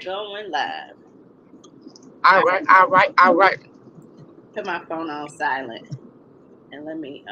Going live. All I right, all right, all right. put my phone on silent and let me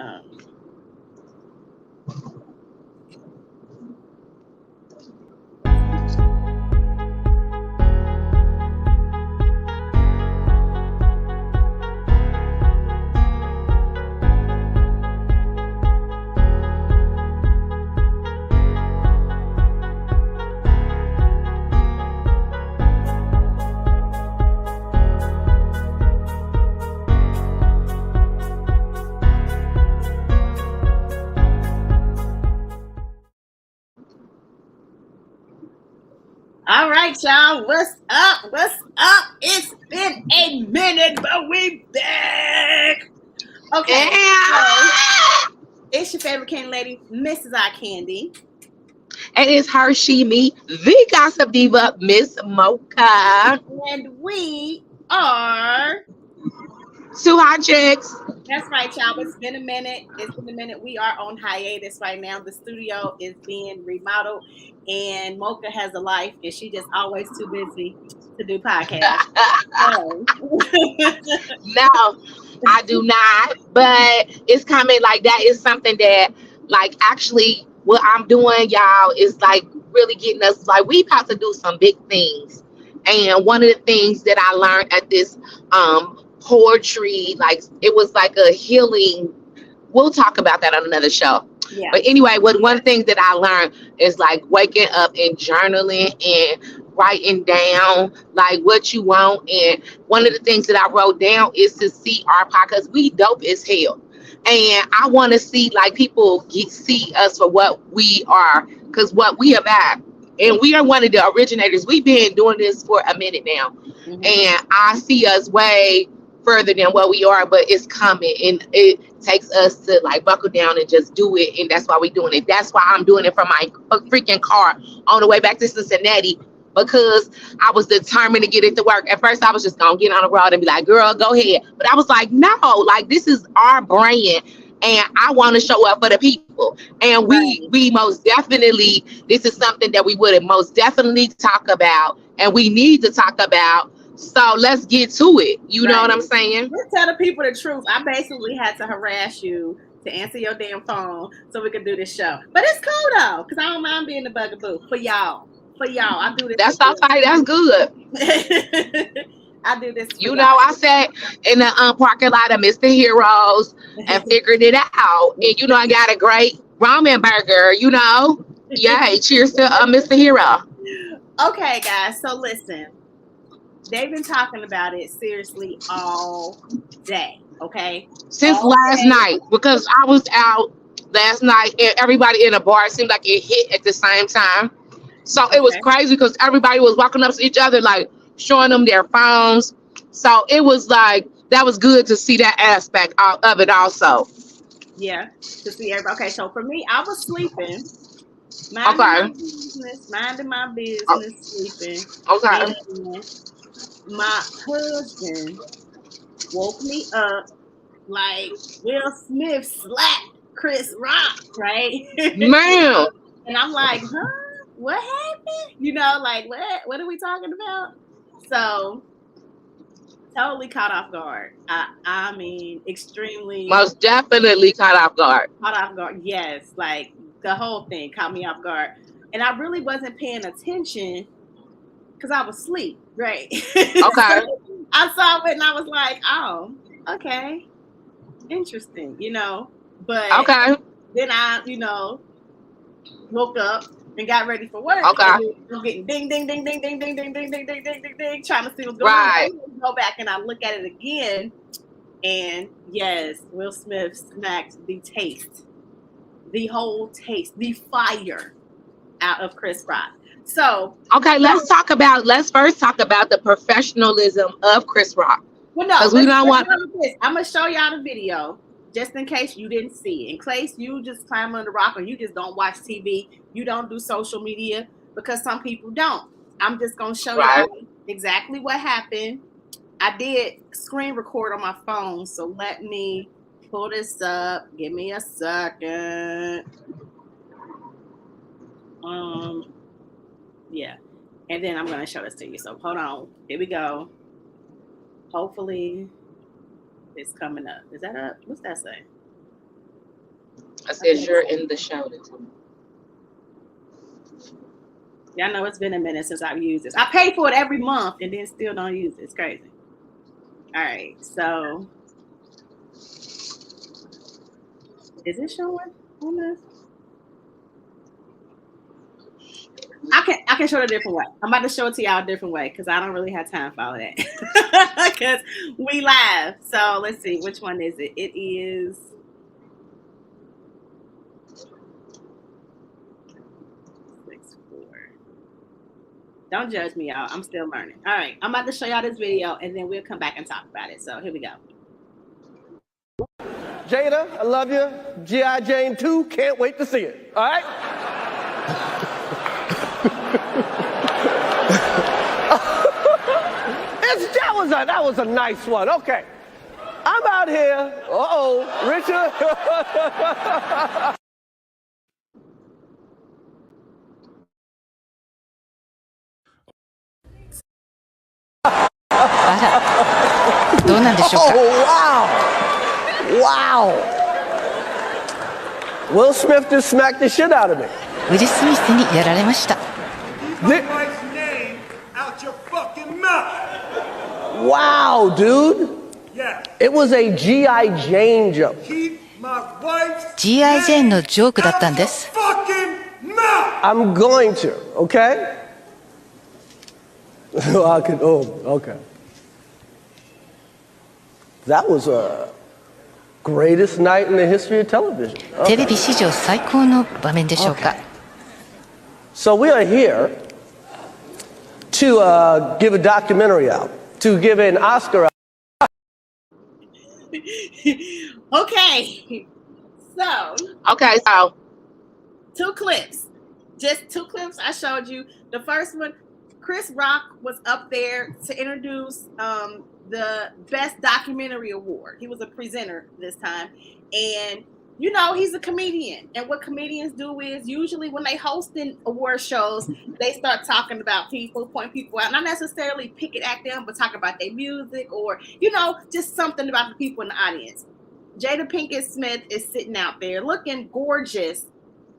all right, y'all. What's up? What's up? It's been a minute, but we back. Okay, so Yeah. it's your favorite candy lady, Mrs. Eye Candy. And it's her, she, me, the gossip diva, Miss Mocha. And we are Two hot chicks. that's right, y'all. It's been a minute. It's been a minute. We are on hiatus right now. The studio is being remodeled, and Mocha has a life, and she just always too busy to do podcasts. So, No, I do not. But it's coming. Like that is something that, like, actually, what I'm doing, y'all, is like really getting us. Like, we about to do some big things. And one of the things that I learned at this poetry, like, it was like a healing. We'll talk about that on another show. yeah, But anyway, what one thing that I learned is like waking up and journaling and writing down like what you want. And one of the things that I wrote down is to see our podcast. We dope as hell. And I want to see like people see us for what we are, because what we about. And we are one of the originators. We've been doing this for a minute now. hmm And I see us way further than what we are, but it's coming. And it takes us to like buckle down and just do it. And that's why we're doing it. That's why I'm doing it from my freaking car on the way back to Cincinnati, because I was determined to get it to work. At first, I was just gonna get on the road and be like, "Girl, go ahead." But I was like, "No, like this is our brand, and I want to show up for the people." And right, we most definitely, this is something that we would most definitely talk about, and we need to talk about. So let's get to it. You know right. what I'm saying? Just tell the people the truth. I basically had to harass you to answer your damn phone so we could do this show. But it's cool though, because I don't mind being the bugaboo for y'all. For y'all, I do this for That's all right. That's good. you. I do this for You know, I sat in the parking lot of Mr. Heroes and y'all. figured it out. And you know, I got a great ramen burger. You know, yay! Cheers to Mr. Hero. Okay, guys. So listen, they've been talking about it seriously all day. Okay, Since all last day. night, because I was out last night and everybody in the bar seemed like it hit at the same time. So it was Okay. crazy because everybody was walking up to each other, like showing them their phones. So it was like that was good to see that aspect of it also. Yeah. To see everybody. Okay. So for me, I was sleeping, Okay. minding my O- business, sleeping, Okay. and my husband woke me up like Will Smith slapped Chris Rock, right? Man. And I'm like, huh? What happened? Like what are we talking about? So totally caught off guard. I mean, extremely Most definitely caught off guard. caught off guard. Yes, like the whole thing caught me off guard. And I really wasn't paying attention because I was asleep, right? So Okay. I saw it and I was like, oh, okay, interesting, But Okay. then woke up and got ready for work, and Okay. then I'm getting ding, ding, ding, ding, ding, ding, ding, ding, ding, ding, ding, ding, ding, trying to see what's going on. Right. So I go back and I look at it again, and yes, Will Smith smacked the whole taste, the fire out of Chris Rock. So, Okay. Let's first talk about the professionalism of Chris Rock. well, no, Because we don't let's want. start with this. I'm gonna show y'all the video just in case you didn't see it. In case you just climb under the rock or you just don't watch TV, you don't do social media because some people don't. I'm just gonna show Right. y'all exactly what happened. I did screen record on my phone, so let me pull this up. Give me a second. Um, yeah. And then I'm gonna show this to you. So hold on. Here we go. Hopefully it's coming up. Is that up? What's that say? It says you're in the show. Y'all know it's been a minute since I've used this. I pay for it every month and then still don't use it. It's crazy. All right, so is it showing on this? I can show it a different way. I'm about to show it to y'all a different way because I don't really have time for all that. Because we live. So let's see, which one is it? It is. Don't judge me, y'all. I'm still learning. All right, I'm about to show y'all this video, and then we'll come back and talk about it. So here we go. Jada, I love you. G.I. Jane 2, can't wait to see it. All right? That was a nice one. Okay. I'm out here. Richard. Wow. Will Smith just smacked the shit out of me. ウィル・スミスにやられました。 Wow, dude. Yeah. It was a G.I. Jane joke. G.I. Jane のジョークだったんです。 I'm going to, okay? Okay. That was a greatest night in the history of television. テレビ史上最高の場面でしょうか。 So we are here to give a documentary out, to give an Oscar out. Okay. So 2 clips. Just 2 clips I showed you. The first one, Chris Rock was up there to introduce the Best Documentary Award. He was a presenter this time. And, you know, he's a comedian. And what comedians do is usually when they hosting award shows, they start talking about people, point people out. Not necessarily pick it at them, but talk about their music or, you know, just something about the people in the audience. Jada Pinkett Smith is sitting out there looking gorgeous,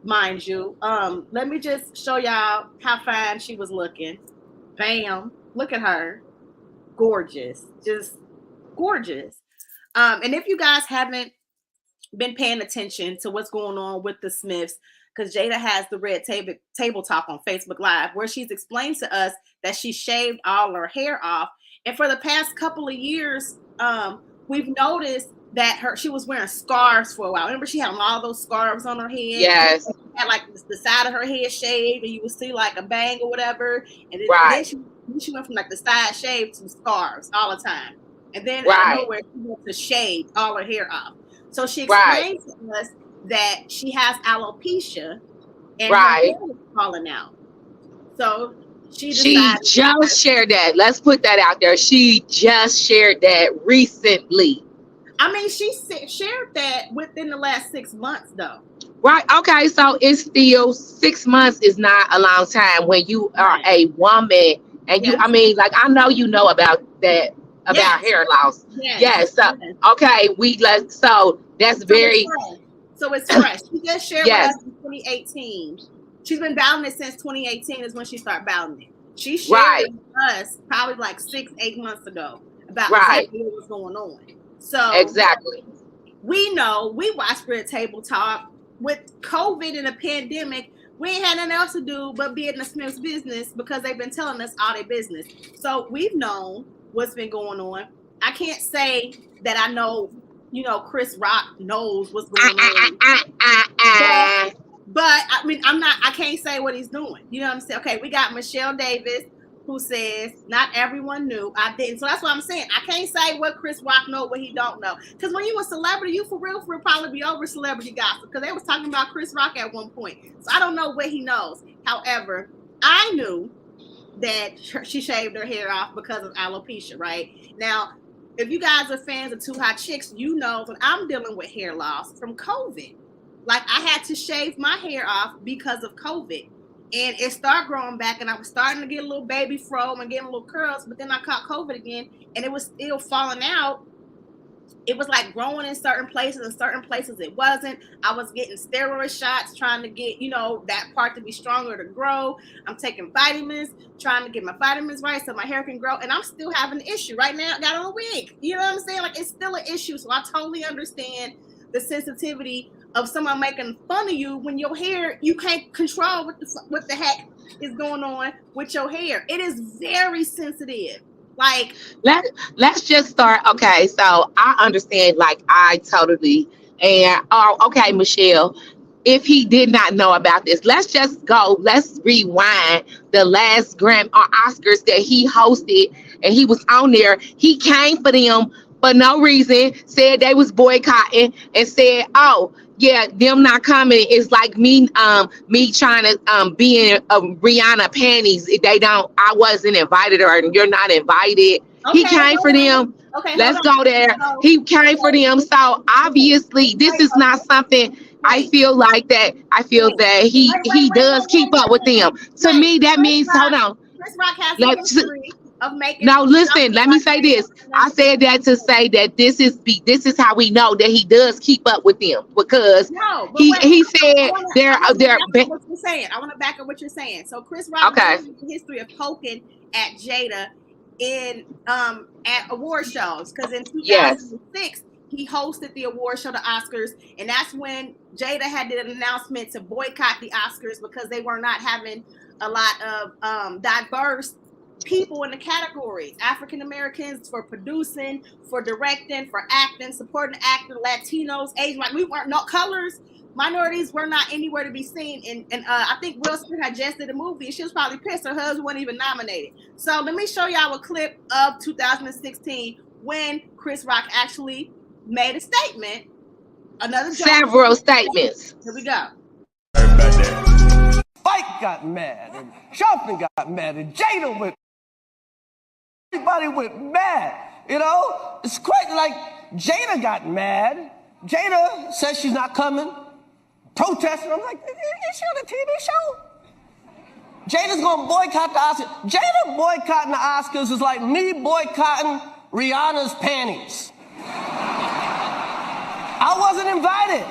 mind you. Let me just show y'all how fine she was looking. Bam. Look at her. Gorgeous. Just gorgeous. And if you guys haven't been paying attention to what's going on with the Smiths, because Jada has the Red Table Talk on Facebook Live, where she's explained to us that she shaved all her hair off. And for the past couple of years, we've noticed that she was wearing scarves for a while. Remember, she had all those scarves on her head. Yes. She had like the side of her head shaved, and you would see like a bang or whatever. And then she went from like the side shave to scarves all the time. And then out of nowhere, she went to shave all her hair off. So she explained to us that she has alopecia and her hair is falling out. So she just shared that. Let's put that out there. She just shared that recently. I mean, she shared that within the last 6 months, though. Right. Okay. So it's still 6 months is not a long time when you are a woman and you. I mean, like I know you know about that about hair loss. Yes. So okay, so that's very. So it's fresh. She just shared with us in 2018. She's been battling it since 2018 is when she started battling it. She shared it with us probably like 6-8 months ago about exactly what was going on. So exactly, we know we watch Red Table Talk with COVID and a pandemic. We ain't had nothing else to do but be in the Smith's business because they've been telling us all their business. So we've known what's been going on. I can't say that I know, you know, Chris Rock knows what's going on. But I mean, I can't say what he's doing. You know what I'm saying? Okay, we got Michelle Davis, who says not everyone knew. I didn't. So that's what I'm saying. I can't say what Chris Rock know, what he don't know. Because when you a celebrity, you for real probably be over celebrity gossip. Because they was talking about Chris Rock at one point. So I don't know what he knows. However, I knew that she shaved her hair off because of alopecia, right? Now, if you guys are fans of Too Hot Chicks, you know that I'm dealing with hair loss from COVID. Like I had to shave my hair off because of COVID. and it started growing back, and I was starting to get a little baby fro and getting little curls, but then I caught COVID again, and it was still falling out. It was like growing in certain places, and certain places it wasn't. I was getting steroid shots, trying to get, that part to be stronger to grow. I'm taking vitamins, trying to get my vitamins right so my hair can grow, and I'm still having an issue. Right now, I got on a wig. You know what I'm saying? Like, it's still an issue, so I totally understand the sensitivity of someone making fun of you when your hair, you can't control what the heck is going on with your hair. It is very sensitive. Like, let's just start. Okay, so I understand. Like, I totally okay, Michelle. If he did not know about this, let's just go. Let's rewind the last Grammy or Oscars that he hosted, and he was on there. He came for them for no reason. Said they was boycotting, and said, "Oh, yeah, them not coming is like me trying to be in Rihanna panties. I wasn't invited, or you're not invited." Okay, he came for them. Okay, let's go there. He came for them. So obviously, this is not something. I feel that he does keep up with them. To me, that means hold on. Chris Rock has a history of making. Now listen, let me say this. I said that to say that this is how we know that he does keep up with them, because he said they're. What you're saying. I want to back up what you're saying. So Chris Rock has a history of poking at Jada at award shows, because in 2006 he hosted the award show, the Oscars, and that's when Jada had did an announcement to boycott the Oscars because they were not having a lot of diverse people in the categories. African Americans for producing, for directing, for acting, supporting actor, Latinos, Asian, like we weren't, no colors, minorities were not anywhere to be seen. And I think Will Smith had just did a movie, and she was probably pissed her husband wasn't even nominated. So let me show y'all a clip of 2016 when Chris Rock actually made a statement. Several statements. Here we go. Spike got mad, and Sharpton got mad, and Jada went. Everybody went mad. It's quite like Jada got mad. Jada says she's not coming, protesting. I'm like, is she on a TV show? Jada's gonna boycott the Oscars. Jada boycotting the Oscars is like me boycotting Rihanna's panties. I wasn't invited.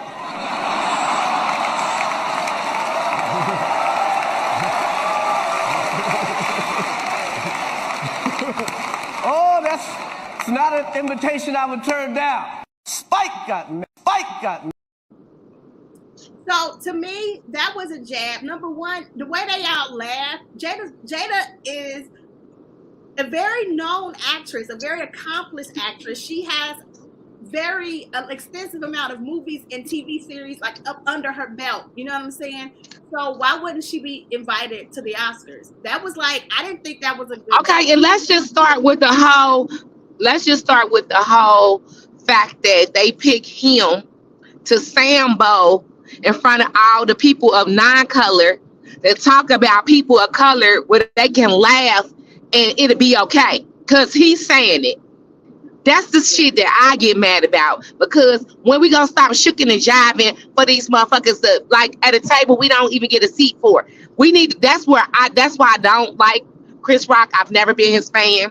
Oh, that's not an invitation I would turn down. Spike got me. So to me, that was a jab. Number one, the way they all laugh. Jada is a very known actress, a very accomplished actress. She has very extensive amount of movies and TV series like up under her belt. You know what I'm saying? So why wouldn't she be invited to the Oscars? That was like, I didn't think that was a good. Okay, and let's just start with the whole fact that they pick him to Sambo in front of all the people of non-color that talk about people of color where they can laugh and it'll be okay because he's saying it. That's the shit that I get mad about, because when we gonna stop shooking and jiving for these motherfuckers to, like, at a table we don't even get a seat for? That's why I don't like Chris Rock. I've never been his fan,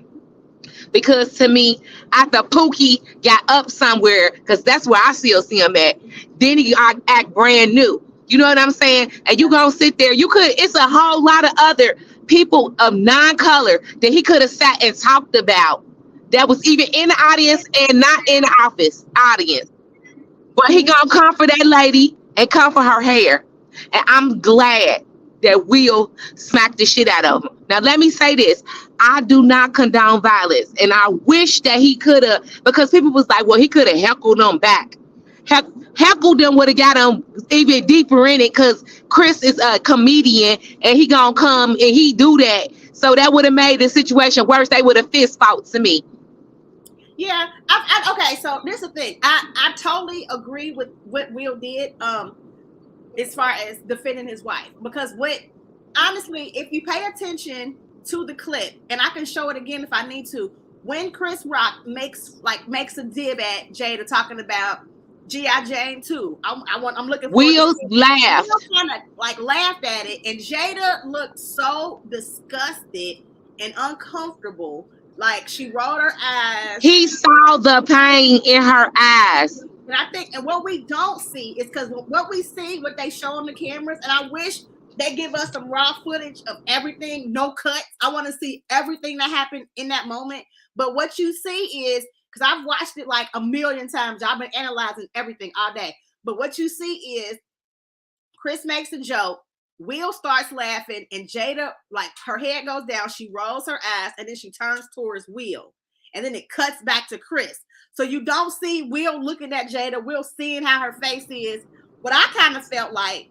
because to me, after Pookie got up somewhere, because that's where I still see him at, then he act brand new. You know what I'm saying? And you gonna sit there, it's a whole lot of other people of non-color that he could have sat and talked about that was even in the audience and not in the office audience. But he gonna come for that lady and come for her hair. And I'm glad that Will smacked the shit out of him. Now, let me say this. I do not condone violence. And I wish that he could have, because people was like, well, he could have heckled them back. Heckled them would have got them even deeper in it, because Chris is a comedian and he gonna come and he do that. So that would have made the situation worse. They would have fist fought to me. Yeah. Okay, so there's the thing. I totally agree with what Will did as far as defending his wife. Because honestly, if you pay attention to the clip, and I can show it again if I need to, when Chris Rock makes a dib at Jada talking about G.I. Jane too. I'm looking forward Wheels to it. laughed. Will kind of like laughed at it, and Jada looked so disgusted and uncomfortable. Like she rolled her eyes. He saw the pain in her eyes. And I think, and what we don't see is because what we see, what they show on the cameras, and I wish they give us some raw footage of everything, no cuts. I want to see everything that happened in that moment. But what you see is, because I've watched it like a million times, I've been analyzing everything all day. But what you see is Chris makes a joke, Will starts laughing, and Jada, like her head goes down, she rolls her eyes, and then she turns towards Will. And then it cuts back to Chris. So you don't see Will looking at Jada, Will seeing how her face is. But I kind of felt like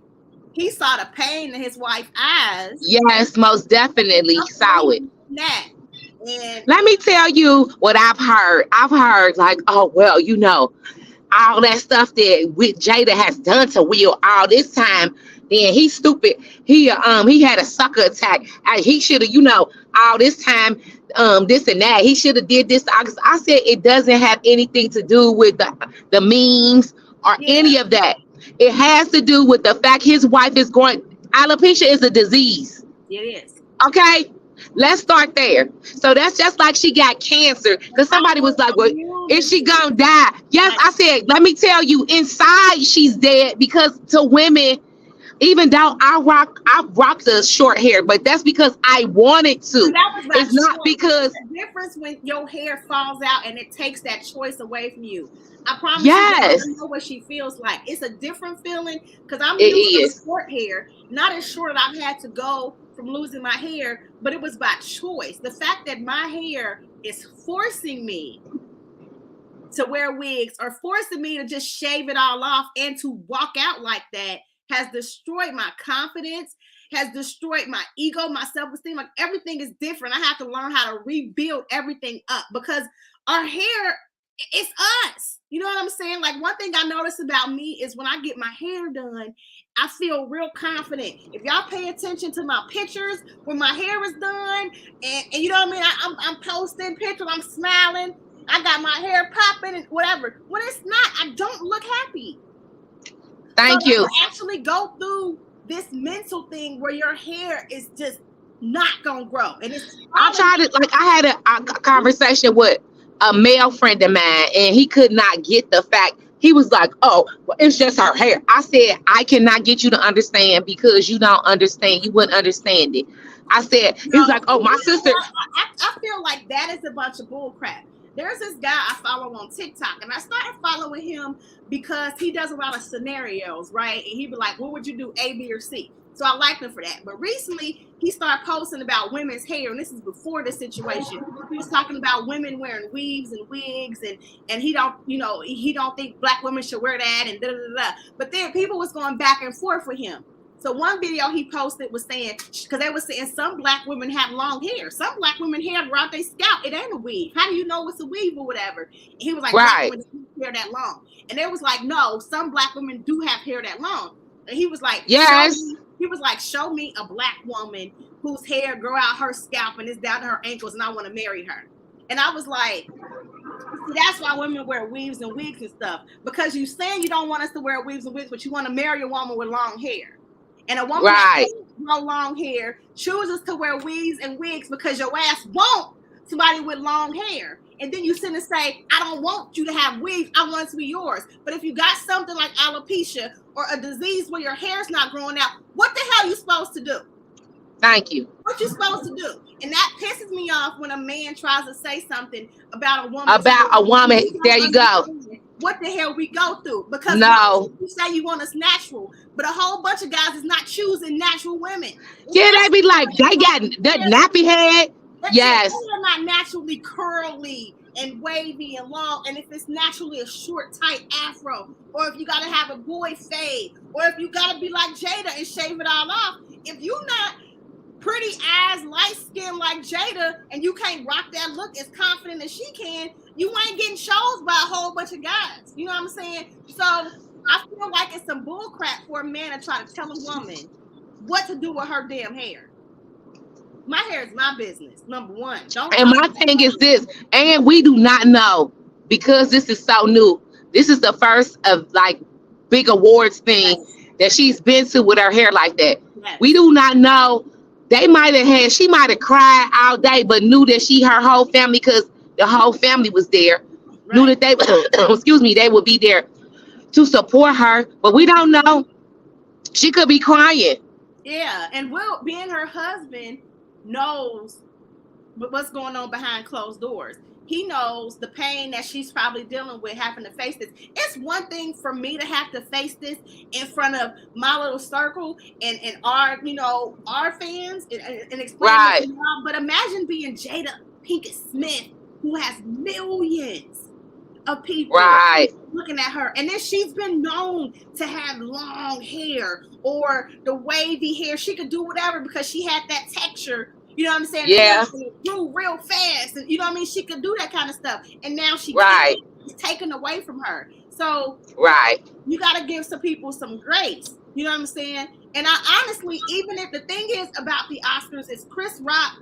he saw the pain in his wife's eyes. Yes, most definitely saw it. That. And let me tell you what I've heard. I've heard like, oh, well, you know, all that stuff that Jada has done to Will all this time. Then he's stupid. He had a sucker attack. He should have, you know, all this time, this and that. He should have did this. I said it doesn't have anything to do with the memes or any of that. It has to do with the fact his wife is going. Alopecia is a disease. It is. Okay. Let's start there. So that's just like she got cancer. Because somebody was like, well, is she gonna die? Yes, I said, let me tell you, inside she's dead, because to women, even though I rock the short hair, but that's because I wanted to. It's not because the difference when your hair falls out and it takes that choice away from you. I promise yes. you, I know what she feels like. It's a different feeling because I'm used to short hair, not as short as I've had to go from losing my hair, but it was by choice. The fact that my hair is forcing me to wear wigs or forcing me to just shave it all off and to walk out like that has destroyed my confidence, has destroyed my ego, my self-esteem. Like everything is different. I have to learn how to rebuild everything up because our hair, it's us. You know what I'm saying? Like one thing I notice about me is when I get my hair done, I feel real confident. If y'all pay attention to my pictures when my hair is done, and you know what I mean, I'm posting pictures, I'm smiling, I got my hair popping and whatever. When it's not, I don't look happy. Thank you. Actually go through this mental thing where your hair is just not gonna grow. And it's I tried it, like I had a conversation with a male friend of mine, and he could not get the fact. He was like, oh, well, it's just her hair. I said, I cannot get you to understand because you don't understand. You wouldn't understand it. I said, he was like, oh, my sister. I feel like that is a bunch of bull crap. There's this guy I follow on TikTok, and I started following him because he does a lot of scenarios, right? And he'd be like, what would you do, A, B, or C? So I liked him for that. But recently, he started posting about women's hair, and this is before this situation. He was talking about women wearing weaves and wigs, and he don't think black women should wear that, and da-da-da-da. But then people was going back and forth with him. So one video he posted was saying, because they were saying some black women have long hair. Some black women hair throughout their scalp. It ain't a weave. How do you know it's a weave or whatever? And he was like, right. Black women don't have hair that long. And they was like, no, some black women do have hair that long. And he was like, yes. He was like, show me a black woman whose hair grow out her scalp and it's down to her ankles and I want to marry her. And I was like, that's why women wear weaves and wigs and stuff. Because you saying you don't want us to wear weaves and wigs, but you want to marry a woman with long hair. And a woman that grow long hair chooses to wear weaves and wigs because your ass won't somebody with long hair. And then you sit and say, I don't want you to have weaves. I want it to be yours. But if you got something like alopecia or a disease where your hair's not growing out, what the hell are you supposed to do? Thank you. What you supposed to do? And that pisses me off when a man tries to say something about a woman. There you go. What the hell we go through? Because you say you want us natural, but a whole bunch of guys is not choosing natural women. Yeah, they be like, they got that nappy head. Yes. They're not naturally curly and wavy and long. And if it's naturally a short, tight afro, or if you got to have a boy fade, or if you got to be like Jada and shave it all off, if you're not pretty eyes, light skin like Jada, and you can't rock that look as confident as she can, you ain't getting shows by a whole bunch of guys. You know what I'm saying? So I feel like it's some bull crap for a man to try to tell a woman what to do with her damn hair. My hair is my business, number one. And my thing is this, and we do not know, because this is so new, This is the first of like big awards thing that she's been to with her hair like that. Yes. We do not know. She might have cried all day, but knew that her whole family, because the whole family was there, knew that they, they would be there to support her. But we don't know. She could be crying. Yeah, and Will, being her husband, knows what's going on behind closed doors. He knows the pain that she's probably dealing with, having to face this. It's one thing for me to have to face this in front of my little circle and our, our fans and explain Right. it to y'all. But imagine being Jada Pinkett Smith, who has millions of people Right. looking at her, and then she's been known to have long hair or the wavy hair. She could do whatever because she had that texture. You know what I'm saying? Yeah. It grew real fast, and you know what I mean. She could do that kind of stuff, and now she Right. can't. It's taken away from her. So Right. you got to give some people some grace. You know what I'm saying? And I honestly, even if the thing is about the Oscars is Chris Rock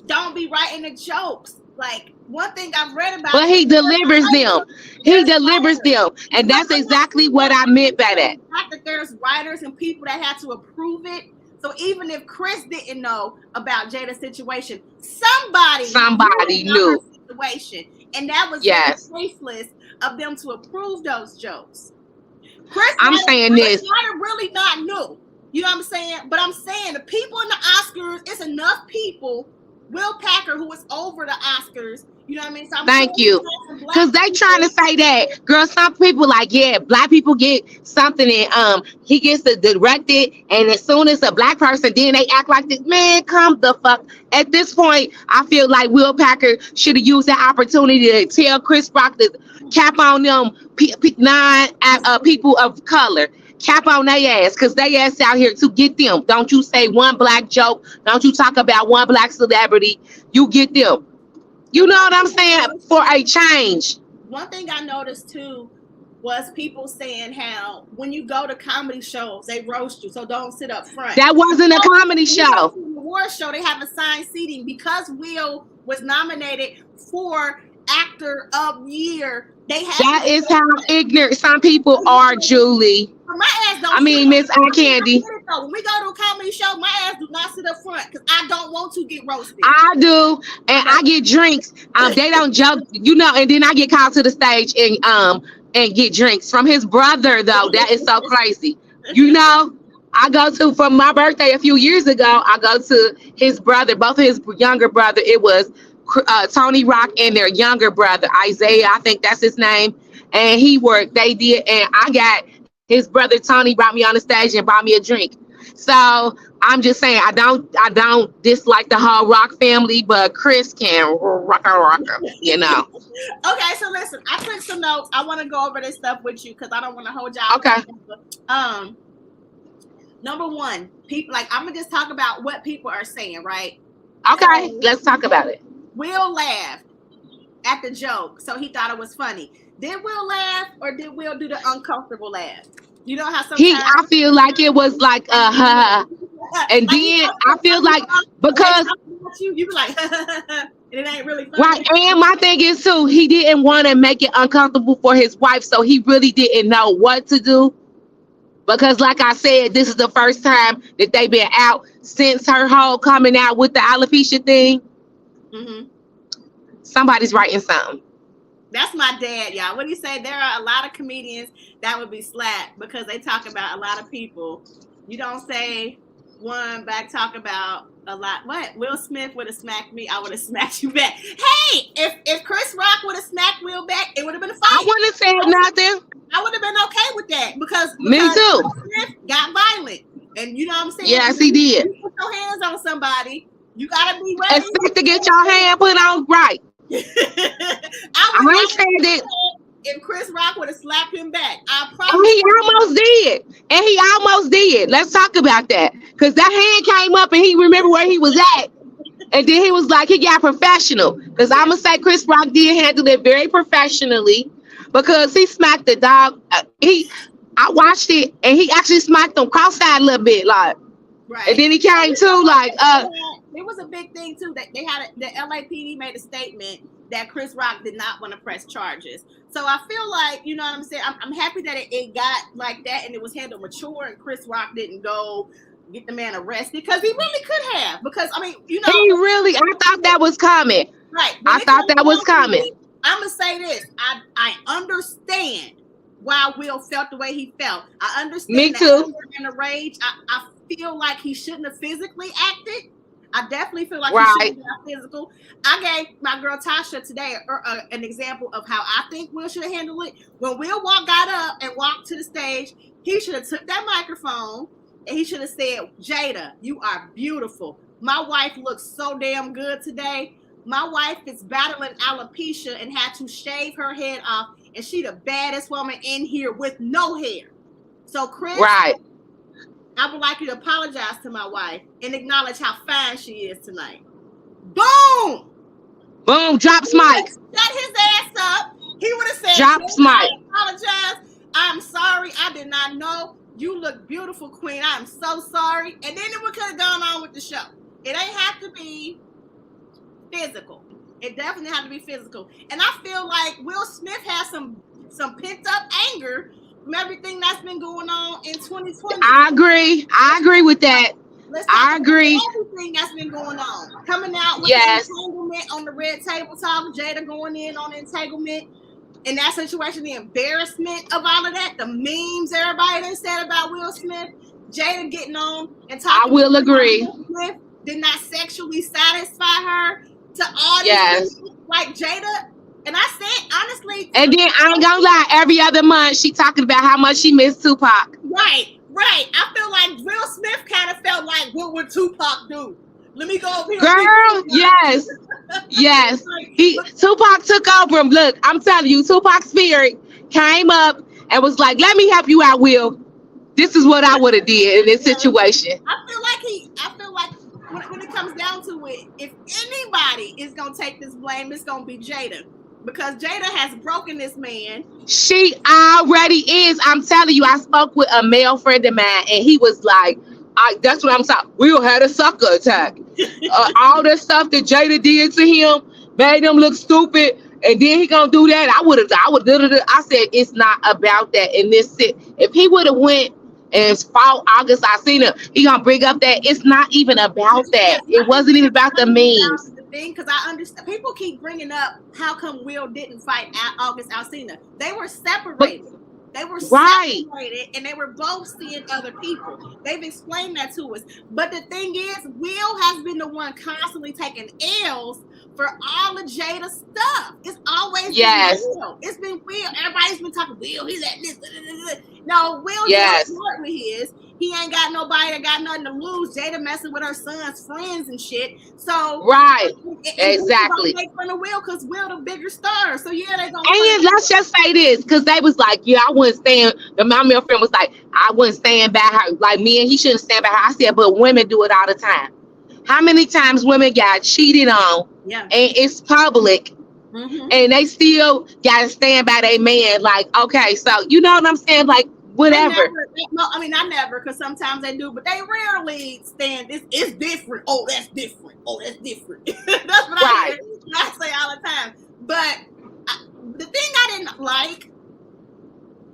don't be writing the jokes. Like, one thing I've read about, But he delivers them. He delivers them. And that's exactly what I meant by that. The fact that there's writers and people that had to approve it. So even if Chris didn't know about Jada's situation, somebody knew her situation. And that was faceless of them to approve those jokes. Chris Ryder really not knew. You know what I'm saying? But I'm saying the people in the Oscars, it's enough people. Will Packer, who was over the Oscars, you know what I mean? So thank you. Because they trying to say that, girl, some people like, yeah, black people get something and he gets to direct it, and as soon as a black person, then they act like this. Man, come the fuck. At this point, I feel like Will Packer should have used that opportunity to tell Chris Rock to cap on them people of color. Cap on their ass, because they ass out here to get them. Don't you say one black joke. Don't you talk about one black celebrity. You get them. You know what I'm saying? For a change. One thing I noticed too was people saying how when you go to comedy shows, they roast you, so don't sit up front. That wasn't a comedy show. The award show, they have assigned seating because Will was nominated for Actor of Year. That is how ignorant some people are, Julie. My ass don't. I mean, Miss Eye Candy. When we go to a comedy show, my ass do not sit up front because I don't want to get roasted. I do, and I get drinks. They don't joke, and then I get called to the stage and get drinks from his brother. Though that is so crazy. I go to, for my birthday a few years ago, I go to his brother, both of his younger brother. It was Tony Rock and their younger brother Isaiah, I think that's his name, and they did, and I got his brother Tony brought me on the stage and bought me a drink. So I'm just saying, I don't dislike the whole Rock family, but Chris can rock. Okay, so listen, I took some notes. I want to go over this stuff with you because I don't want to hold y'all. Okay. Number one, people, like, I'm gonna just talk about what people are saying, right? Okay, so, let's talk about it. Will laughed at the joke, so he thought it was funny. Did Will laugh, or did Will do the uncomfortable laugh? You know how sometimes I feel like it was like and then I feel like because you be like it ain't really funny. Right, and my thing is too, he didn't want to make it uncomfortable for his wife, so he really didn't know what to do. Because like I said, this is the first time that they've been out since her whole coming out with the alopecia thing. Mm-hmm. Somebody's writing something. That's my dad, y'all. What do you say? There are a lot of comedians that would be slapped because they talk about a lot of people. You don't say one back, talk about a lot. What? Will Smith would have smacked me, I would have smacked you back. Hey, if Chris Rock would have smacked Will back, it would have been a fight. I wouldn't have said nothing. I would have been okay with that because me too. Will Smith got violent, and you know what I'm saying. Yes, he did. You put your hands on somebody, you gotta be ready. Expect to get your hand put on right. I ain't saying that. If Chris Rock would have slapped him back, I Oh, probably. he almost did. Let's talk about that, because that hand came up and he remembered where he was at, and then he was like, he got professional. Because I'm gonna say Chris Rock did handle it very professionally, because he smacked the dog. I watched it, and he actually smacked him cross-eyed a little bit, like. Right. And then he came to like it was a big thing too that they had the LAPD made a statement that Chris Rock did not want to press charges. So I feel like, you know what I'm saying? I'm happy that it got like that and it was handled mature and Chris Rock didn't go get the man arrested because he really could have. Because, I mean, you know. He really, I thought that was coming. Right. I thought that was coming. I'm going to say this. I understand why Will felt the way he felt. I understand. Me too. And the rage. I feel like he shouldn't have physically acted. I definitely feel like right. he shouldn't have been physical. I gave my girl Tasha today an example of how I think Will should have handled it. When Will got up and walked to the stage, he should have took that microphone and he should have said, Jada, you are beautiful. My wife looks so damn good today. My wife is battling alopecia and had to shave her head off, and she the baddest woman in here with no hair. So, Chris, right. I would like you to apologize to my wife and acknowledge how fine she is tonight. Boom! Boom, drops mic. Shut his ass up. He would have said, drops mic. I apologize. I'm sorry. I did not know. You look beautiful, queen. I'm so sorry. And then it could have gone on with the show. It ain't have to be physical. It definitely had to be physical. And I feel like Will Smith has some pent up anger from everything that's been going on in 2020. I agree with that. I agree. Everything that's been going on. Coming out with yes. the entanglement on the Red Table Talk, Jada going in on entanglement. In that situation, the embarrassment of all of that, the memes everybody done said about Will Smith, Jada getting on and talking. I will agree. Will Smith did not sexually satisfy her to all these yes. people, like Jada. And I said, honestly. And then I ain't gonna lie, every other month she talking about how much she missed Tupac. Right. I feel like Will Smith kind of felt like, what would Tupac do? Let me go over here. Girl, yes. Yes. Tupac took over him. Look, I'm telling you, Tupac's spirit came up and was like, let me help you out, Will. This is what I would have did in this situation. I feel like when it comes down to it, if anybody is gonna take this blame, it's gonna be Jada. Because Jada has broken this man. She already is. I'm telling you, I spoke with a male friend of mine and he was like, that's what I'm talking. Will had a sucker attack. All the stuff that Jada did to him made him look stupid. And then he gonna do that. I would. I said, it's not about that in this sit. If he would have went and fought August Alsina, he gonna bring up that it's not even about that. It wasn't even about the memes. Because I understand people keep bringing up how come Will didn't fight August Alsina. They were separated. They were separated and they were both seeing other people. They've explained that to us. But the thing is, Will has been the one constantly taking L's for all of Jada's stuff. It's always been Will. It's been Will. Everybody's been talking, Will, he's at this. No, Will just what he is. He ain't got nobody that got nothing to lose. Jada messing with her son's friends and shit. So exactly. Make fun of Will because Will the bigger star. So yeah, they gonna. And let's just say this, because they was like, yeah, I wouldn't stand. My male friend was like, I wouldn't stand by her. Like me and he shouldn't stand by her. I said, but women do it all the time. How many times women got cheated on? Yeah. And it's public. Mm-hmm. And they still gotta stand by their man. Like, okay, so you know what I'm saying? Like, whatever. I never, because sometimes they do, but they rarely stand. It's different. Oh, that's different. Oh, that's different. That's what I say all the time. But the thing I didn't like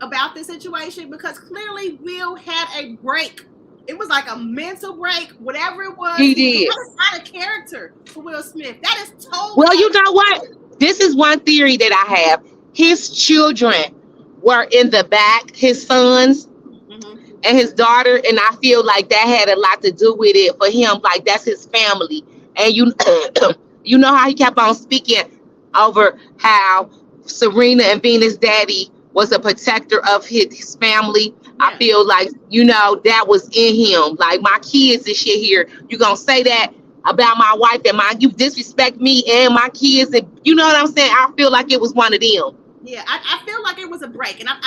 about this situation, because clearly Will had a break. It was like a mental break, whatever it was. He did. That is out of character for Will Smith. That is totally. Well, you know what? This is one theory that I have. His children were in the back, his sons and his daughter, and I feel like that had a lot to do with it for him. Like, that's his family. And you know how he kept on speaking over how Serena and Venus' daddy was a protector of his family. Yeah. I feel like, that was in him. Like, my kids and shit here, you gonna say that about my wife and you disrespect me and my kids, and you know what I'm saying? I feel like it was one of them. Yeah, I feel like it was a break, and I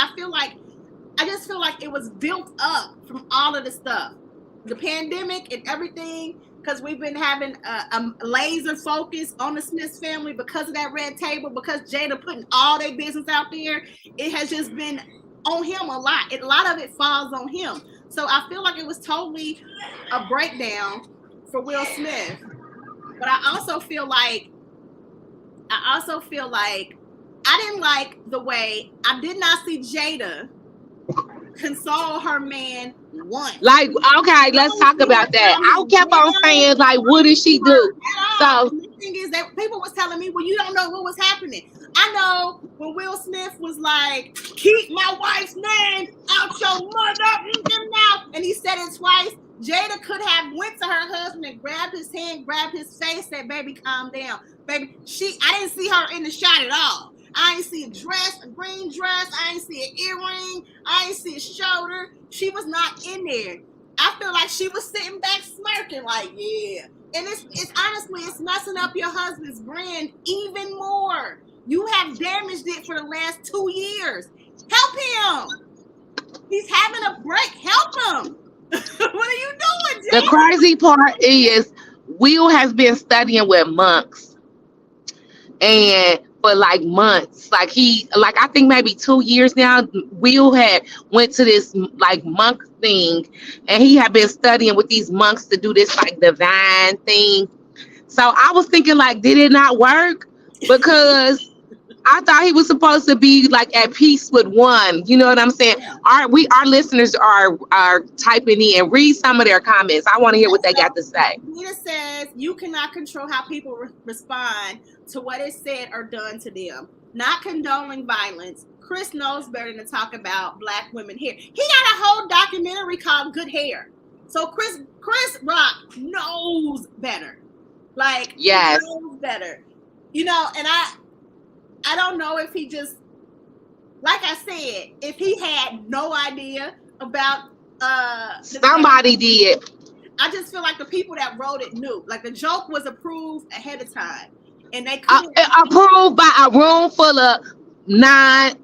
just feel like it was built up from all of the stuff, the pandemic and everything, because we've been having a laser focus on the Smith family because of that Red Table, because Jada putting all their business out there. It has just been on him a lot. A lot of it falls on him. So I feel like it was totally a breakdown for Will Smith. But I also feel like I also feel like I didn't like the way I did not see Jada console her man once. Like, okay, let's talk about that. I kept on saying, like, what did she do? So the thing is that people was telling me, well, you don't know what was happening. I know when Will Smith was like, keep my wife's name out your mother mouth, and he said it twice. Jada could have went to her husband and grabbed his hand, grabbed his face, said, baby, calm down. Baby, I didn't see her in the shot at all. I ain't see a dress, a green dress. I ain't see an earring. I ain't see a shoulder. She was not in there. I feel like she was sitting back smirking like, yeah. And it's honestly, it's messing up your husband's brand even more. You have damaged it for the last 2 years. Help him. He's having a break. Help him. What are you doing, Jay? the crazy part is Will has been studying with monks. And for like months, like I think maybe 2 years now, Will had went to this like monk thing, and he had been studying with these monks to do this like divine thing. So I was thinking, like, did it not work? Because I thought he was supposed to be like at peace with one. You know what I'm saying? Our listeners are typing in. Read some of their comments. I want to hear what they got to say. Nita says you cannot control how people respond to what is said or done to them. Not condoning violence. Chris knows better than to talk about black women here. He got a whole documentary called Good Hair. So Chris Rock knows better. Like, yes, he knows better. You know, and I don't know if he just, like I said, if he had no idea about somebody did. I just feel like the people that wrote it knew. Like the joke was approved ahead of time. And they approved by a room full of 9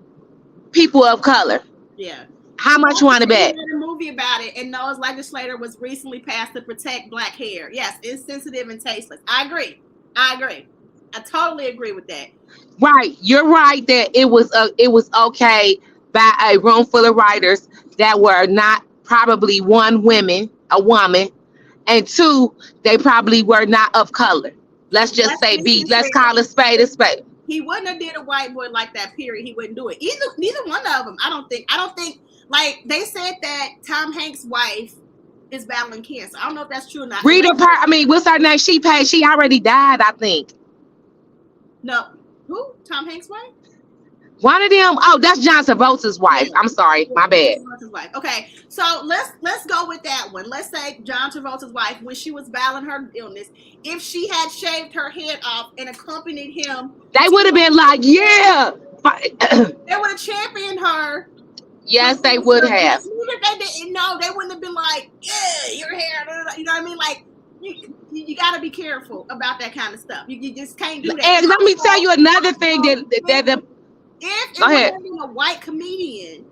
people of color. Yeah. How much you want to bet? A movie about it, and Noah's legislator was recently passed to protect black hair. Yes, insensitive and tasteless. I agree. I totally agree with that. Right, you're right that it was okay by a room full of writers that were not probably a woman, and 2, they probably were not of color. Let's just say let's call a spade a spade. He wouldn't have did a white boy like that, period. He wouldn't do it. Neither one of them. I don't think like they said that Tom Hanks' wife is battling cancer. I don't know if that's true or not. What's her name? She already died, I think. No. Who? Tom Hanks' wife? One of them. Oh, that's John Travolta's wife. I'm sorry, my bad. Wife. Okay, so let's go with that one. Let's say John Travolta's wife, when she was battling her illness, if she had shaved her head off and accompanied him, they would have been like, yeah. They would have championed her. Yes, they would have. Even if they didn't know, they wouldn't have been like, yeah, your hair. You know what I mean? Like, you got to be careful about that kind of stuff. You just can't do that. And let me tell you another thing that if it was a white comedian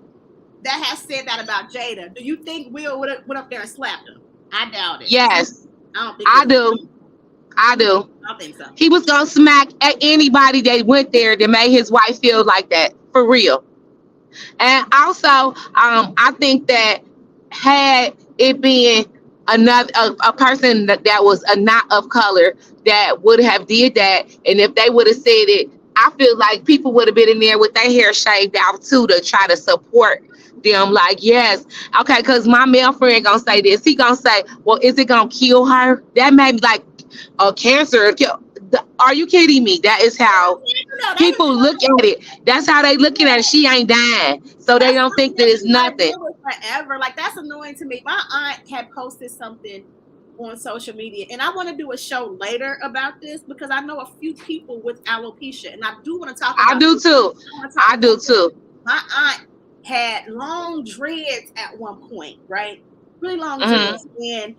that has said that about Jada, do you think Will would have went up there and slapped him? I doubt it. Yes, I don't think I do. I don't think so. He was gonna smack at anybody that went there that made his wife feel like that, for real. And also, I think that had it been another a person that was not of color that would have did that, and if they would have said it, I feel like people would have been in there with their hair shaved out too to try to support them. Like, yes, okay, because my male friend gonna say this. He gonna say, well, is it gonna kill her? That may be like a cancer. Are you kidding me? That is how people look at it. That's how they looking at it. She ain't dying, so they don't think that it's nothing. Forever, like that's annoying to me. My aunt had posted something on social media, and I want to do a show later about this because I know a few people with alopecia, and I do want to talk about I do too. My aunt had long dreads at one point, right? Really long dreads, and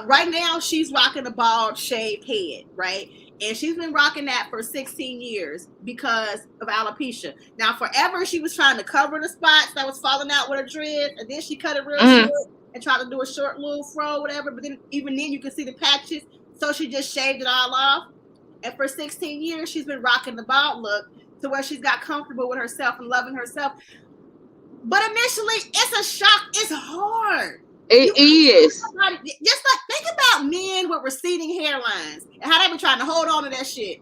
right now she's rocking a bald shaved head, right? And she's been rocking that for 16 years because of alopecia. Now, forever she was trying to cover the spots that was falling out with her dreads, and then she cut it real short and tried to do a short little fro, whatever. But then even then you can see the patches, so she just shaved it all off. And for 16 years she's been rocking the bald look to where she's got comfortable with herself and loving herself. But initially, it's a shock. It's hard. It is. Just like think about men with receding hairlines and how they been trying to hold on to that shit.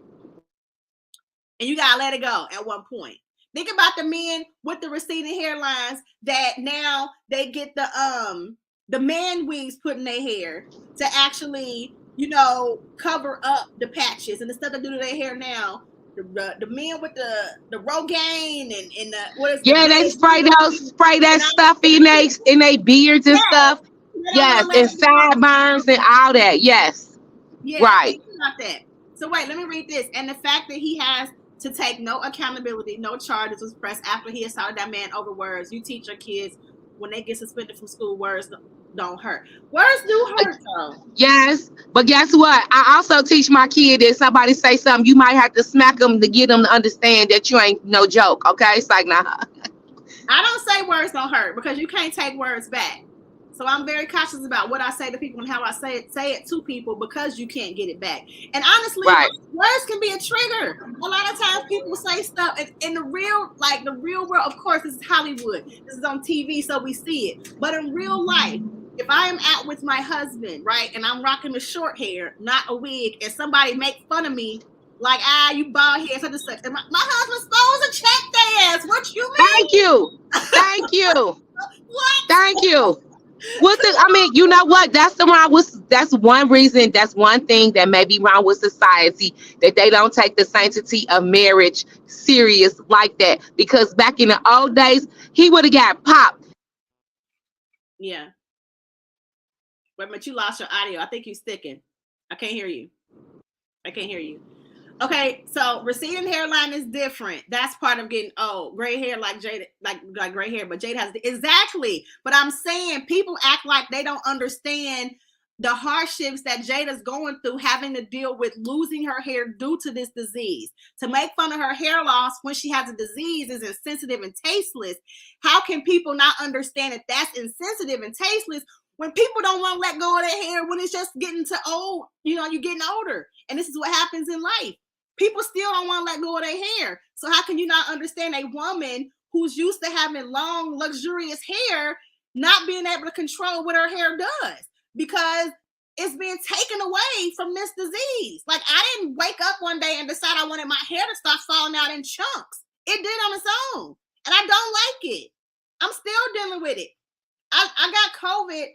and you gotta let it go at one point. Think about the men with the receding hairlines that now they get the man wigs put in their hair to actually, cover up the patches and the stuff they do to their hair now. The men with the Rogaine and the what is they spray that stuff in they beards and stuff. Yes, and sideburns and all that. Yes. Yeah, right. About that. So wait, let me read this. And the fact that he has to take no accountability, no charges was pressed after he assaulted that man over words. You teach your kids when they get suspended from school, words don't hurt. Words do hurt though. Yes, but guess what? I also teach my kid that somebody say something, you might have to smack them to get them to understand that you ain't no joke. Okay, it's like nah. I don't say words don't hurt because you can't take words back. So I'm very cautious about what I say to people and how I say it to people because you can't get it back. And honestly, words can be a trigger. A lot of times people say stuff in the real world. Of course, this is Hollywood. This is on TV, so we see it. But in real life, if I am out with my husband, right, and I'm rocking the short hair, not a wig, and somebody make fun of me, like, you bald head, such and such, and my husband's supposed to check their ass. What you mean? Thank you. What? Thank you. You know what? That's one reason. That's one thing that may be wrong with society, that they don't take the sanctity of marriage serious like that. Because back in the old days, he would have got popped. Yeah. Wait a minute, you lost your audio. I think you're sticking. I can't hear you. Okay, so receding hairline is different. That's part of getting old. Gray hair like Jada, like gray hair, but Jada has exactly. But I'm saying people act like they don't understand the hardships that Jada's going through, having to deal with losing her hair due to this disease. To make fun of her hair loss when she has a disease is insensitive and tasteless. How can people not understand that that's insensitive and tasteless when people don't want to let go of their hair when it's just getting to old? You're getting older, and this is what happens in life. People still don't want to let go of their hair. So how can you not understand a woman who's used to having long, luxurious hair not being able to control what her hair does? Because it's being taken away from this disease. Like, I didn't wake up one day and decide I wanted my hair to start falling out in chunks. It did on its own. And I don't like it. I'm still dealing with it. I got COVID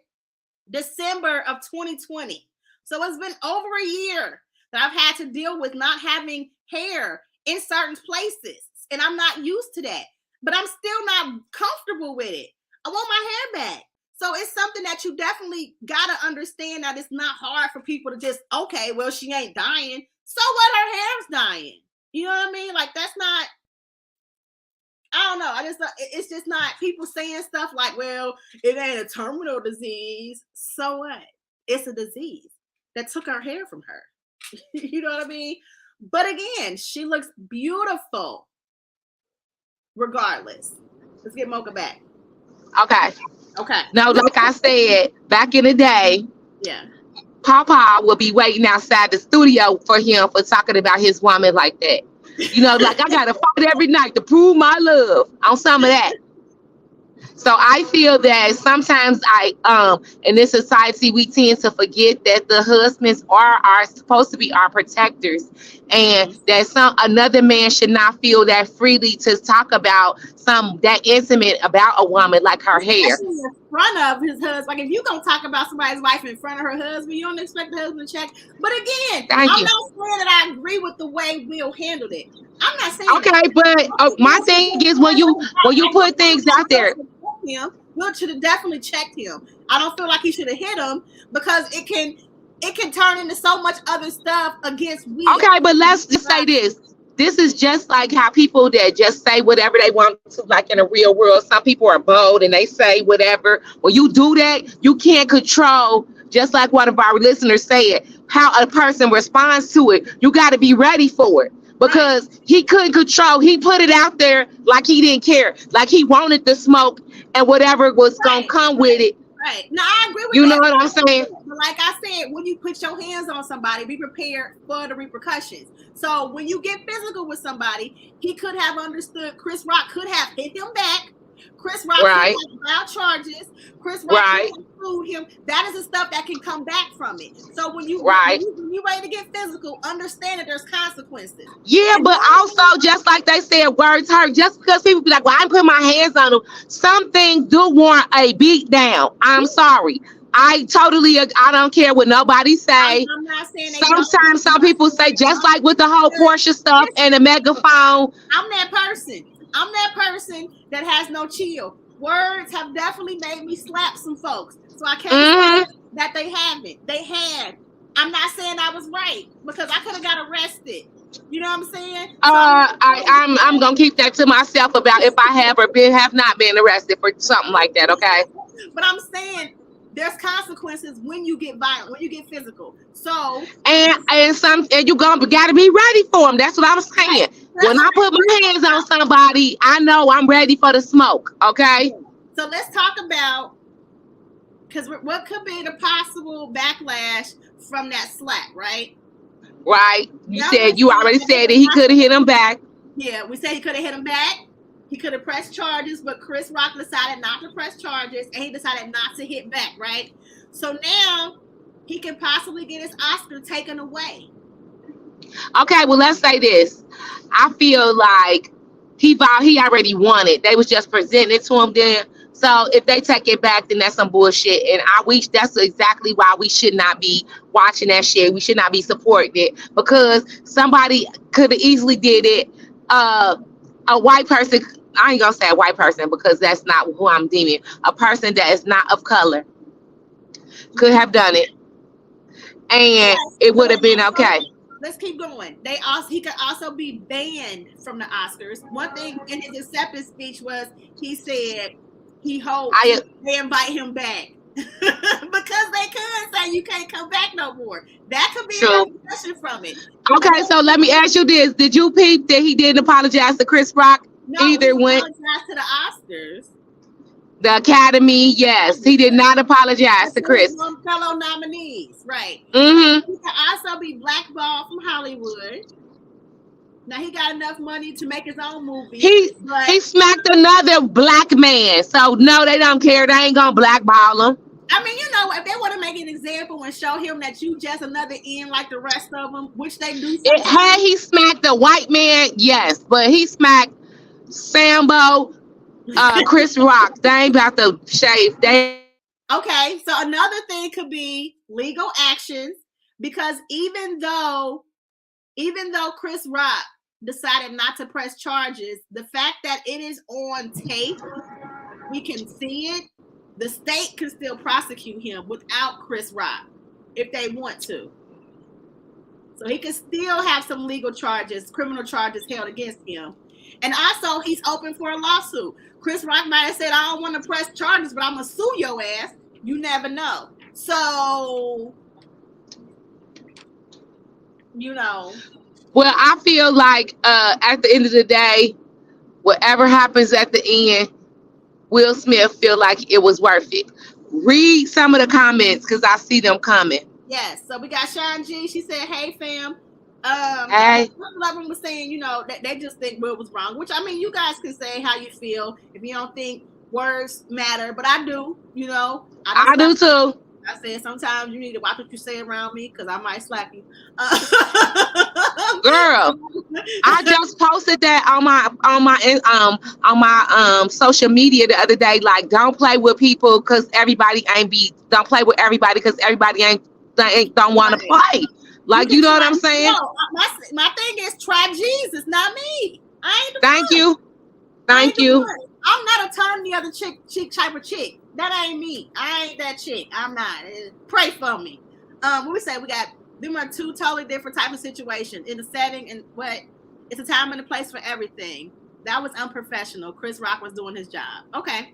December of 2020. So it's been over a year that I've had to deal with not having hair in certain places. And I'm not used to that. But I'm still not comfortable with it. I want my hair back. So it's something that you definitely got to understand, that it's not hard for people to just, okay, well, she ain't dying. So what? Her hair's dying. You know what I mean? Like, that's not, I don't know. It's just not people saying stuff like, well, it ain't a terminal disease. So what? It's a disease that took her hair from her. You know what I mean? But again, she looks beautiful regardless. Let's get Mocha back. Okay. No, like I said, back in the day, Papa would be waiting outside the studio for him for talking about his woman like that. Like, I gotta fight every night to prove my love on some of that. So I feel that sometimes in this society, we tend to forget that the husbands are supposed to be our protectors, and that another man should not feel that freely to talk about that intimate about a woman like her hair. Especially in front of his husband. Like, if you're going to talk about somebody's wife in front of her husband, you don't expect the husband to check. But again, I'm not saying that I agree with the way Will handled it. I'm not saying but my thing is when you put things out there, Will should have definitely checked him. I don't feel like he should have hit him because it can turn into so much other stuff against Will. Okay, but let's just say this. This is just like how people that just say whatever they want to, like in the real world. Some people are bold and they say whatever. When you do that, you can't control, just like one of our listeners said, how a person responds to it. You got to be ready for it. Because he couldn't control, he put it out there like he didn't care, like he wanted the smoke and whatever was gonna come with it. Right. No, I agree with you. Know what I'm saying? But like I said, when you put your hands on somebody, be prepared for the repercussions. So when you get physical with somebody, he could have understood. Chris Rock could have hit him back, Chris Rock Right. filed charges. Chris Rock Right. sued him. That is the stuff that can come back from it. So when you Right. when you ready to get physical, understand that there's consequences. Yeah, but also just like they said, words hurt. Just because people be like, "Well, I'm putting my hands on them," some things do warrant a beat down. I'm sorry. I don't care what nobody say. I'm not saying they Sometimes some people say, just like with the whole Portia stuff and the megaphone. I'm that person. I'm that person that has no chill. Words have definitely made me slap some folks. So I can't say that they haven't. They had. I'm not saying I was right because I could have got arrested. You know what I'm saying? So I'm gonna keep that to myself about if I have or have not been arrested for something like that. Okay. But I'm saying there's consequences when you get violent, when you get physical. So and you gotta be ready for them. That's what I'm saying. When I put my hands on somebody, I know I'm ready for the smoke. Okay. So let's talk about, because what could be the possible backlash from that slap, right? Right. You already said that he could have hit him back. Yeah, we said he could have hit him back. He could have pressed charges, but Chris Rock decided not to press charges, and he decided not to hit back, right? So now he can possibly get his Oscar taken away. Okay, well, let's say this. I feel like he already won it. They was just presenting it to him then. So if they take it back, then that's some bullshit. And that's exactly why we should not be watching that shit. We should not be supporting it because somebody could have easily did it. A white person, I ain't gonna say a white person because that's not who I'm deeming. A person that is not of color could have done it, and it would have been okay. Let's keep going. He could also be banned from the Oscars. One thing in his acceptance speech was he said he hopes they invite him back because they could say you can't come back no more. That could be a discussion from it. Okay, so let me ask you this: did you peep that he didn't apologize to Chris Rock? No, either he went apologized to the Oscars. The Academy, yes, he did not apologize to Chris. Fellow nominees, right? Mm-hmm. He can also be blackballed from Hollywood. Now he got enough money to make his own movie. He smacked another black man, so no, they don't care. They ain't gonna blackball him. I mean, you know, if they want to make an example and show him that you just another end like the rest of them, which they do. Had he smacked the white man, yes, but he smacked Sambo, Chris Rock. They ain't about to shave. Okay, so another thing could be legal actions because even though Chris Rock decided not to press charges, the fact that it is on tape, we can see it. The state can still prosecute him without Chris Rock if they want to. So he can still have some legal charges, criminal charges held against him. And also, he's open for a lawsuit. Chris Rock might have said, I don't want to press charges, but I'm going to sue your ass. You never know. So, you know. Well, I feel like at the end of the day, whatever happens at the end, Will Smith feel like it was worth it. Read some of the comments because I see them coming. Yes. So we got Sean G. She said, hey, fam. Hey. A lot of them was saying, you know, that they just think Will was wrong, which I mean, you guys can say how you feel if you don't think words matter, but I do, you know. I do too. I said sometimes you need to watch what you say around me because I might slap you. Girl, I just posted that on my social media the other day. Like, don't play with people because everybody don't play with everybody because everybody don't want to play. Like, you know what I'm saying? No, my thing is try Jesus, not me. I ain't the Thank one. you. Thank you. I'm not a turn the other chick type of chick. That ain't me. I ain't that chick. I'm not. Pray for me. What we say? We got them are two totally different type of situations in the setting and what it's a time and a place for everything. That was unprofessional. Chris Rock was doing his job. Okay.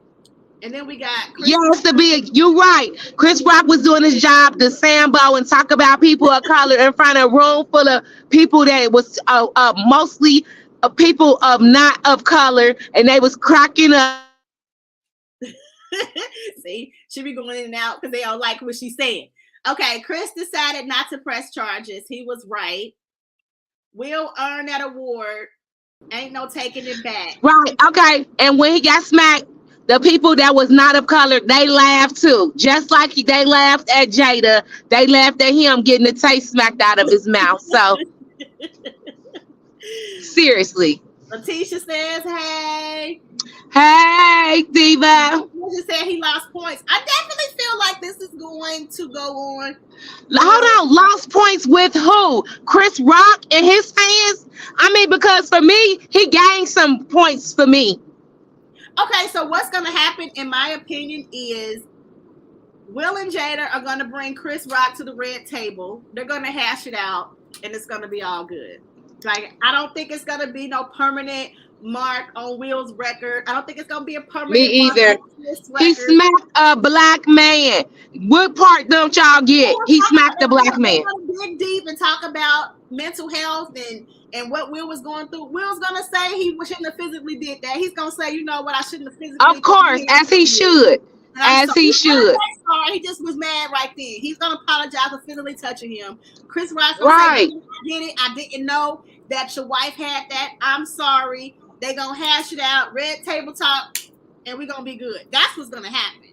And then we got you're right. Chris Rock was doing his job to Sambo and talk about people of color in front of a room full of people that was mostly people of not of color, and they was cracking up. See, she be going in and out because they don't like what she's saying. Okay, Chris decided not to press charges. He was right. Will earn that award. Ain't no taking it back. Right. Okay. And when he got smacked, the people that was not of color, they laughed too. Just like they laughed at Jada, they laughed at him getting the taste smacked out of his mouth. So seriously. Letitia says, hey. Hey, Diva. Just said he lost points. I definitely feel like this is going to go on. Hold on, lost points with who? Chris Rock and his fans? I mean, because for me, he gained some points for me. Okay, so what's going to happen, in my opinion, is Will and Jada are going to bring Chris Rock to the red table. They're going to hash it out, and it's going to be all good. Like, I don't think it's going to be no permanent mark on Will's record. I don't think it's going to be a permanent Me either. mark on Chris' record. He smacked a black man. What part don't y'all get? He smacked a black man. Dig deep and talk about mental health and what Will was going through. Will's gonna say he shouldn't have physically did that. He's gonna say, you know what, I shouldn't have physically. Of course, as he should. As he should. Sorry, he just was mad right then. He's gonna apologize for physically touching him. Chris Rock's gonna say, I did it. I didn't know that your wife had that. I'm sorry. They gonna hash it out. Red table talk, and we're gonna be good. That's what's gonna happen.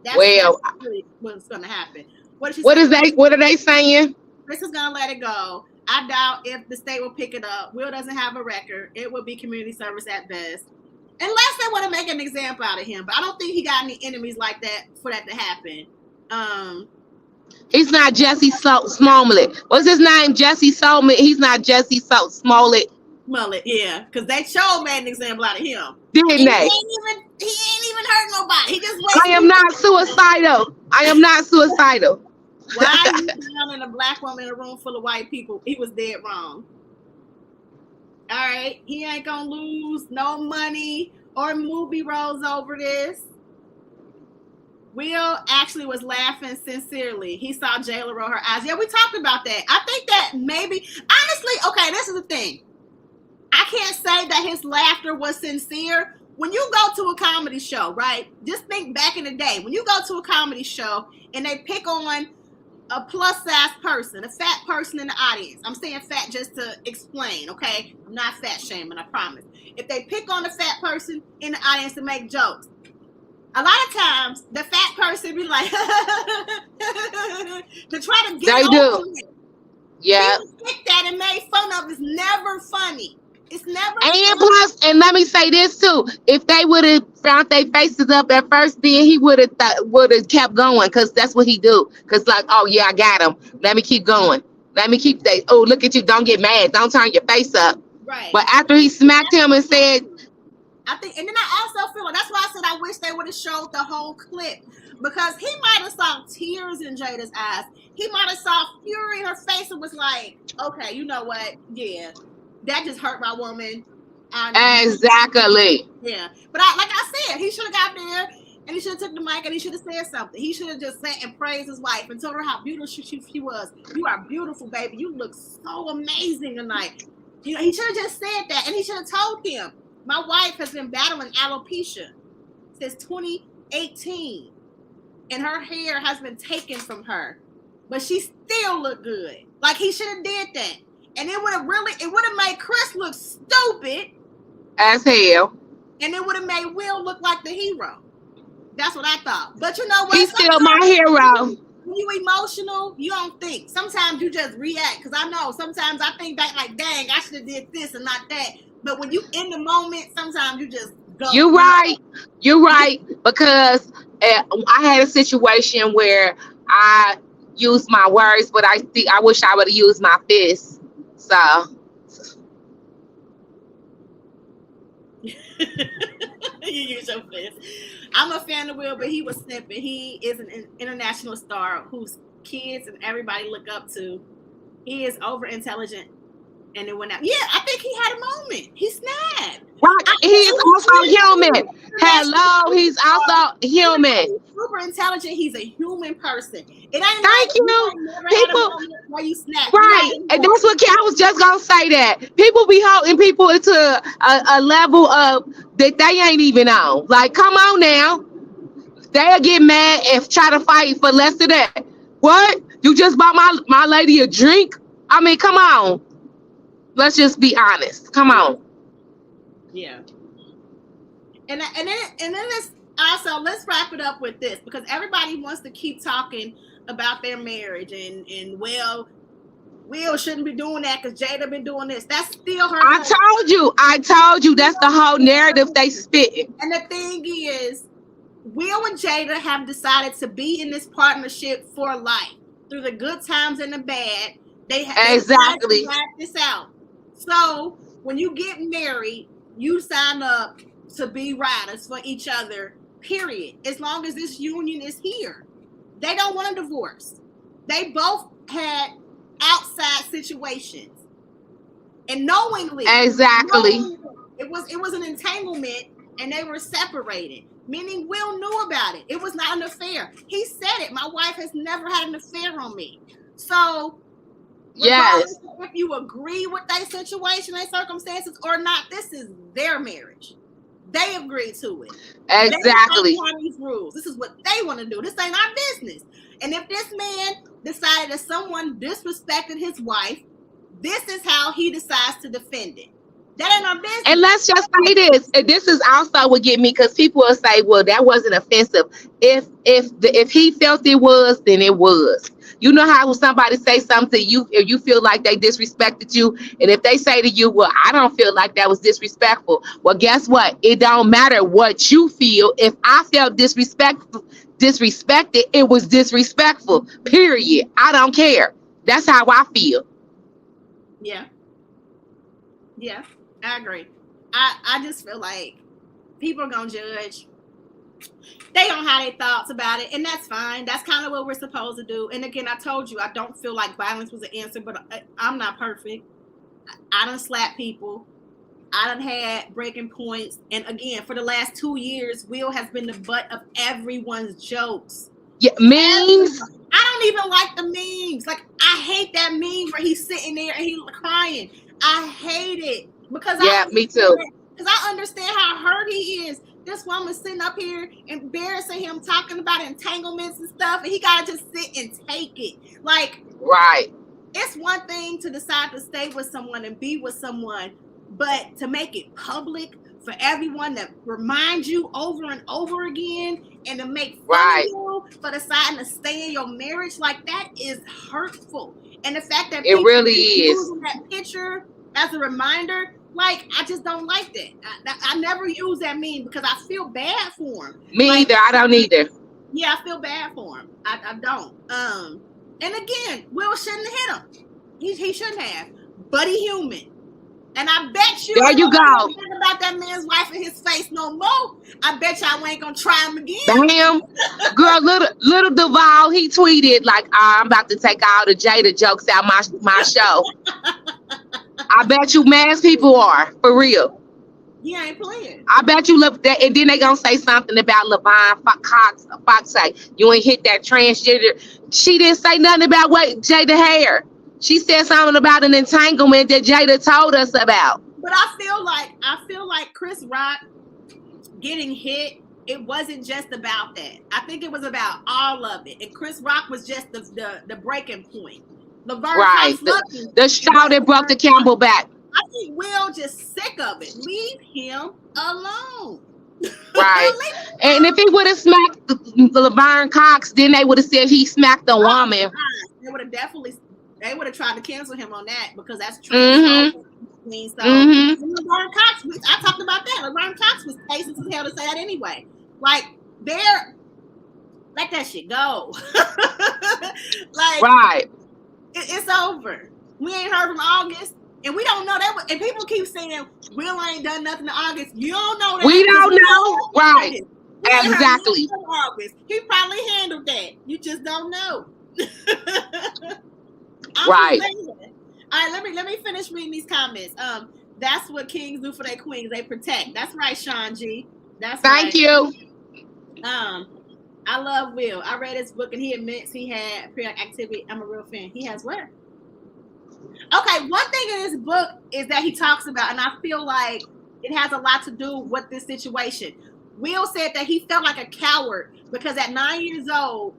That's really what's gonna happen. What are they saying? Chris is gonna let it go. I doubt if the state will pick it up. Will doesn't have a record. It will be community service at best. Unless they want to make an example out of him. But I don't think he got any enemies like that for that to happen. He's not Jesse Smollett. What's his name? Jesse Smollett. He's not Jesse Smollett. Mullet, yeah. Because they sure made an example out of him. Didn't they? He ain't even hurt nobody. He just I am not suicidal. I am not suicidal. Why are you down a black woman in a room full of white people? He was dead wrong. All right, he ain't gonna lose no money or movie roles over this. Will actually was laughing sincerely. He saw Jayla roll her eyes. Yeah, we talked about that. I think that maybe, honestly, okay, this is the thing. I can't say that his laughter was sincere. When you go to a comedy show, right? Just think back in the day. When you go to a comedy show and they pick on a plus-size person, a fat person in the audience. I'm saying fat just to explain, okay? I'm not fat shaming, I promise. If they pick on the fat person in the audience to make jokes, a lot of times the fat person be like, to try to get over it. Yeah. Pick that and made fun of is never funny. It's never. And plus, and let me say this too: if they would have found their faces up at first, then he would have kept going, because that's what he do. Because like, oh yeah, I got him. Let me keep going. Let me keep that. Oh, look at you! Don't get mad. Don't turn your face up. Right. But after he smacked him and said, I think, and then I also feel like that's why I said I wish they would have showed the whole clip, because he might have saw tears in Jada's eyes. He might have saw fury in her face and was like, okay, you know what? Yeah. That just hurt my woman. Exactly. Yeah. But like I said, he should have got there and he should have took the mic and he should have said something. He should have just sat and praised his wife and told her how beautiful she was. You are beautiful, baby. You look so amazing tonight. You know, he should have just said that, and he should have told him, my wife has been battling alopecia since 2018, and her hair has been taken from her, but she still look good. Like, he should have did that. And it would have made Chris look stupid as hell. And it would have made Will look like the hero. That's what I thought. But you know what? He's still my hero. When you emotional, you don't think. Sometimes you just react. Because I know sometimes I think back like, dang, I should have did this and not that. But when you in the moment, sometimes you just go. You're right. Because I had a situation where I used my words, but I wish I would have used my fists. So you use your fist. I'm a fan of Will, but he was snipping. He is an international star whose kids and everybody look up to. He is over intelligent, and it went out. Yeah, I think he had a moment. He snapped. Right. He's also human. Hello, he's also human. He's super intelligent. He's a human person. It ain't Thank you. People, where you snap. Right, and that's what I was just gonna say. That people be holding people into a level of that they ain't even on. Like, come on now, they'll get mad and try to fight for less of that. What? You just bought my lady a drink? I mean, come on. Let's just be honest. Come on. Yeah. And then let's wrap it up with this, because everybody wants to keep talking about their marriage and well, Will shouldn't be doing that because Jada been doing this. That's still her. I told you that's the whole narrative they spitting. And the thing is, Will and Jada have decided to be in this partnership for life, through the good times and the bad. They exactly wrap this out. So when you get married, you sign up to be riders for each other, period. As long as this union is here. They don't want a divorce. They both had outside situations. And knowingly. Exactly. It was an entanglement and they were separated. Meaning Will knew about it. It was not an affair. He said it. My wife has never had an affair on me. So yes, if you agree with their situation, their circumstances or not, this is their marriage. They agreed to it. Exactly. They these rules. This is what they want to do. This ain't our business. And if this man decided that someone disrespected his wife, this is how he decides to defend it. That ain't our business. And let's just say this. And this is also what get me, because people will say, "Well, that wasn't offensive." If he felt it was, then it was. You know how when somebody say something to you, if you feel like they disrespected you, and if they say to you, "Well, I don't feel like that was disrespectful," well, guess what? It don't matter what you feel. If I felt disrespected, it was disrespectful. Period. I don't care. That's how I feel. Yeah. Yeah. I agree. I just feel like people are gonna judge. They don't have their thoughts about it, and that's fine. That's kind of what we're supposed to do. And again, I told you I don't feel like violence was an answer, but I'm not perfect. I done slapped people. I done had breaking points, and again, for the last 2 years, Will has been the butt of everyone's jokes. Yeah, memes. I don't even like the memes. Like, I hate that meme where he's sitting there and he's crying. I hate it. Because me too. Because I understand how hurt he is. This woman sitting up here embarrassing him, talking about entanglements and stuff, and he gotta just sit and take it. Like, right. It's one thing to decide to stay with someone and be with someone, but to make it public for everyone to remind you over and over again, and to make fun of you for deciding to stay in your marriage, like, that is hurtful. And the fact that it really is using that picture as a reminder, like, I just don't like that. I never use that meme because I feel bad for him. Me either. I don't either. Yeah, I feel bad for him. I don't. And again, Will shouldn't have hit him. He shouldn't have. But he human. And I bet you there you go. About that man's wife in his face no more. I bet y'all ain't gonna try him again. Damn. Girl, little Duval, he tweeted like, I'm about to take all the Jada jokes out my show. I bet you mass people are, for real. He ain't playing. I bet you look that, and then they gonna say something about LaVon Fox say, you ain't hit that transgender. She didn't say nothing about what Jada hair. She said something about an entanglement that Jada told us about. But I feel like Chris Rock getting hit, it wasn't just about that. I think it was about all of it. And Chris Rock was just the breaking point. Right. The straw that broke the Campbell back. I think Will just sick of it. Leave him alone. Right. And if he would have smacked Laverne Cox, then they would have said he smacked the woman. They would have tried to cancel him on that because that's true. Mm-hmm. So Laverne Cox, I talked about that. Laverne Cox was patient as hell to say that anyway. Like, let that shit go. Like, right. It's over. We ain't heard from August, and we don't know that. And people keep saying Will ain't done nothing in August. You don't know that. We don't know. Right. Exactly. August. He probably handled that. You just don't know. Right. All right, let me finish reading these comments. That's what kings do for their queens. They protect. That's right, Sean G. That's right. Thank you. I love Will. I read his book and he admits he had periodic activity. I'm a real fan. He has where? Okay, one thing in his book is that he talks about, and I feel like it has a lot to do with this situation. Will said that he felt like a coward because at 9 years old,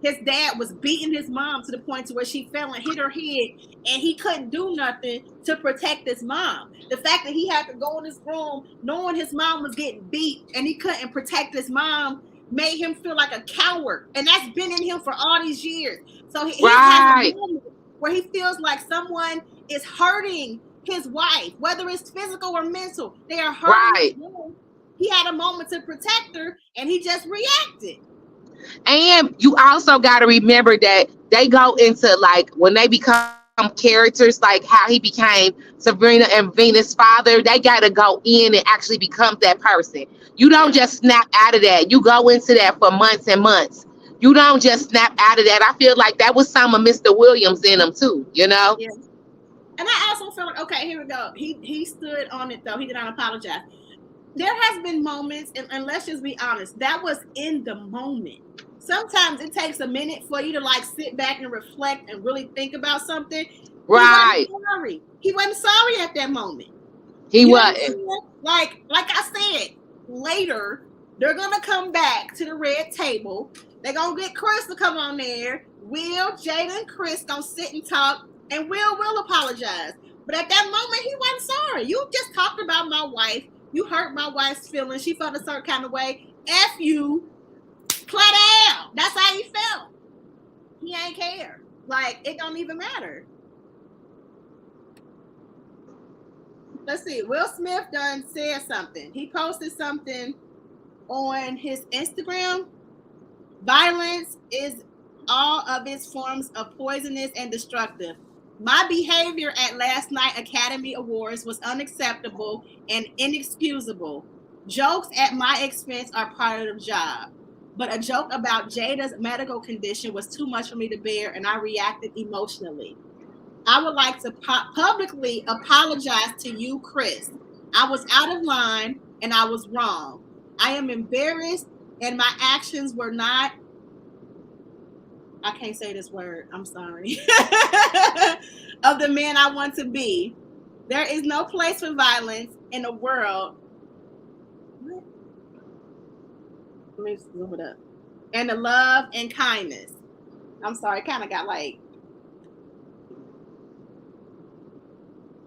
his dad was beating his mom to the point to where she fell and hit her head, and he couldn't do nothing to protect his mom. The fact that he had to go in his room knowing his mom was getting beat and he couldn't protect his mom made him feel like a coward. And that's been in him for all these years. So he has a moment where he feels like someone is hurting his wife, whether it's physical or mental. They are hurting him. He had a moment to protect her, and he just reacted. And you also got to remember that they go into, like, when they become characters, like how he became Sabrina and Venus' father, they got to go in and actually become that person. You don't just snap out of that. You go into that for months and months. You don't just snap out of that. I feel like that was some of Mr. Williams in him too, you know? Yeah. And I also feel like, okay, here we go. He stood on it though. He did not apologize. There has been moments, and let's just be honest, that was in the moment. Sometimes it takes a minute for you to like sit back and reflect and really think about something. Right. He wasn't sorry at that moment. He wasn't. Like I said, later they're gonna come back to the red table. They're gonna get Chris to come on there. Will, Jada, and Chris gonna sit and talk, and will apologize. But at that moment, he wasn't sorry. You just talked about my wife. You hurt my wife's feelings. She felt a certain kind of way. F you. Play down. That's how he felt. He ain't care. Like, it don't even matter. Let's see. Will Smith done said something. He posted something on his Instagram. Violence is all of its forms of poisonous and destructive. My behavior at last night's Academy Awards was unacceptable and inexcusable. Jokes at my expense are part of the job. But a joke about Jada's medical condition was too much for me to bear, and I reacted emotionally. I would like to publicly apologize to you, Chris. I was out of line, and I was wrong. I am embarrassed, and my actions were not... I can't say this word. I'm sorry. Of the man I want to be. There is no place for violence in the world. What? Let me zoom it up. And the love and kindness. I'm sorry. It kind of got like...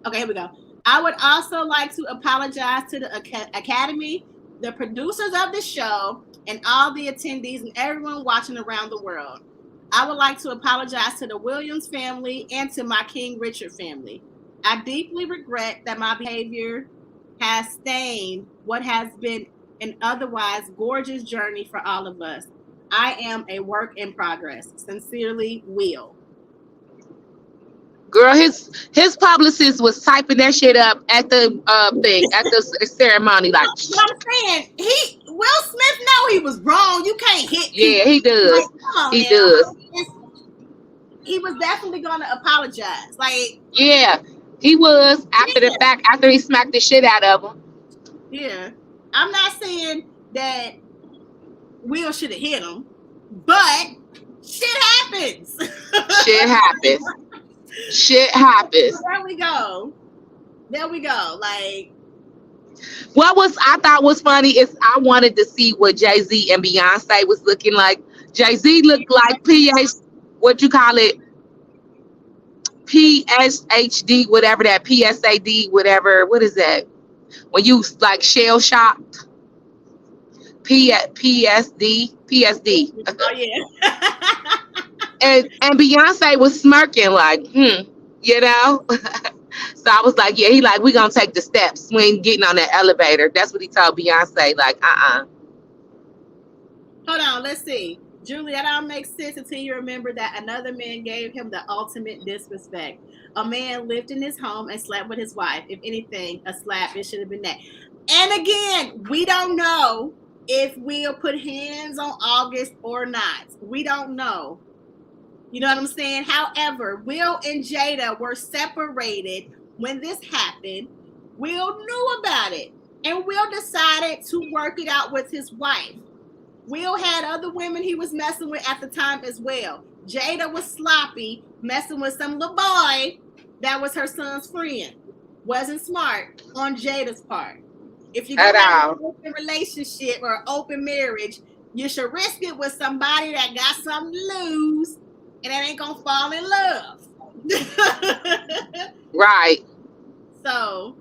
Okay, here we go. I would also like to apologize to the Academy, the producers of the show, and all the attendees and everyone watching around the world. I would like to apologize to the Williams family and to my King Richard family. I deeply regret that my behavior has stained what has been an otherwise gorgeous journey for all of us. I am a work in progress. Sincerely, Will. Girl, his publicist was typing that shit up at the thing, at the ceremony. Like, what I'm saying, Will Smith know he was wrong. You can't hit people. Yeah, he does. Like, he does. He was definitely gonna apologize. Like, yeah, he was after the fact, after he smacked the shit out of him. Yeah, I'm not saying that Will should have hit him, but shit happens. Shit happens. Shit happens. There we go. Like, what I thought was funny is I wanted to see what Jay-Z and Beyonce was looking like. Jay-Z looked like what you call it? PSHD, whatever that, PSAD, whatever. What is that? When you like shell shocked? PSD. Oh yeah. and Beyonce was smirking like, you know? So I was like, yeah, he like, we gonna take the steps. We ain't getting on that elevator. That's what he told Beyonce, like, Hold on, let's see. Julie, that all makes sense until you remember that another man gave him the ultimate disrespect. A man lived in his home and slept with his wife. If anything, a slap, it should have been that. And again, we don't know if Will put hands on August or not. We don't know. You know what I'm saying? However, Will and Jada were separated when this happened. Will knew about it. And Will decided to work it out with his wife. Will had other women he was messing with at the time as well. Jada was sloppy, messing with some little boy that was her son's friend. Wasn't smart on Jada's part. If you're going to have an open relationship or open marriage, You should risk it with somebody that got something to lose and that ain't gonna fall in love. Right. So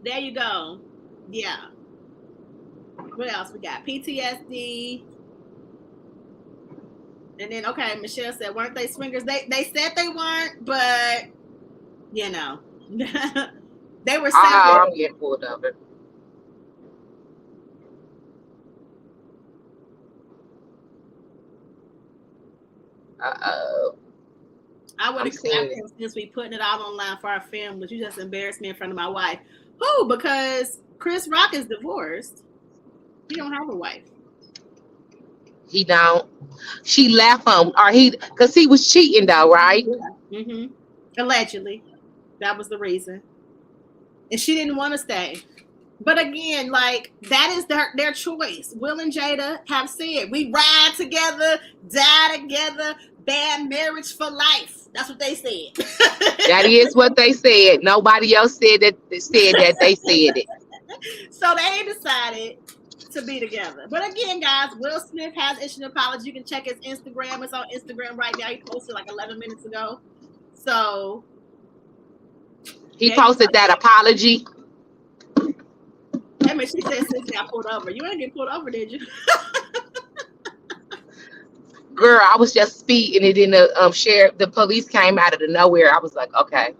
there you go. Yeah. What else we got? PTSD. And then okay, Michelle said, weren't they swingers? They said they weren't, but you know. They were separate. I'm getting pulled over. I would accept him since we putting it out online for our film, but you just embarrassed me in front of my wife. Who? Because Chris Rock is divorced. He don't have a wife. He don't. She left him, or because he was cheating though, right? Yeah. Mm-hmm. Allegedly, that was the reason, and she didn't want to stay. But again, like that is their choice. Will and Jada have said, "We ride together, die together, bad marriage for life." That's what they said. That is what they said. Nobody else said that. They said it. So they decided to be together. But again, guys, Will Smith has issued an apology. You can check his Instagram. It's on Instagram right now. He posted like 11 minutes ago. So he posted that apology. I mean, she said since I pulled over. You didn't get pulled over, did you? Girl, I was just speeding it in the sheriff. The police came out of the nowhere. I was like, okay.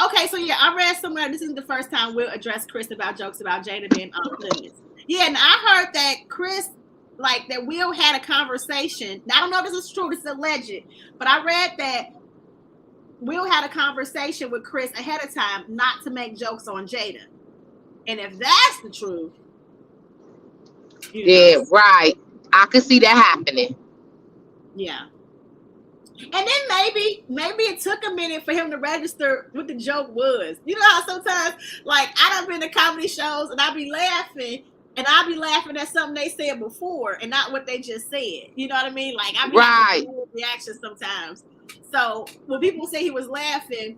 Okay, so yeah, I read somewhere this isn't the first time Will addressed Chris about jokes about Jada being oblivious. Yeah, and I heard that Chris, like that Will had a conversation. Now, I don't know if this is true, this is alleged, but I read that Will had a conversation with Chris ahead of time not to make jokes on Jada. And if that's the truth, yeah, right. I could see that happening. Yeah. And then maybe it took a minute for him to register what the joke was. You know how sometimes, like, I done been to comedy shows and I be laughing at something they said before and not what they just said. You know what I mean? Like, I be having a reaction sometimes. So when people say he was laughing,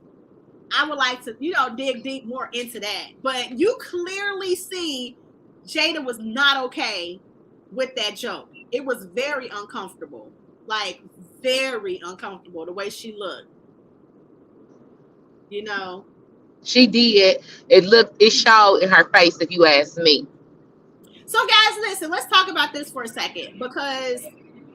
I would like to, dig deep more into that. But you clearly see Jada was not okay with that joke. It was very uncomfortable. Like, very uncomfortable the way she looked. She did. It showed in her face, if you ask me. So guys, listen, let's talk about this for a second, because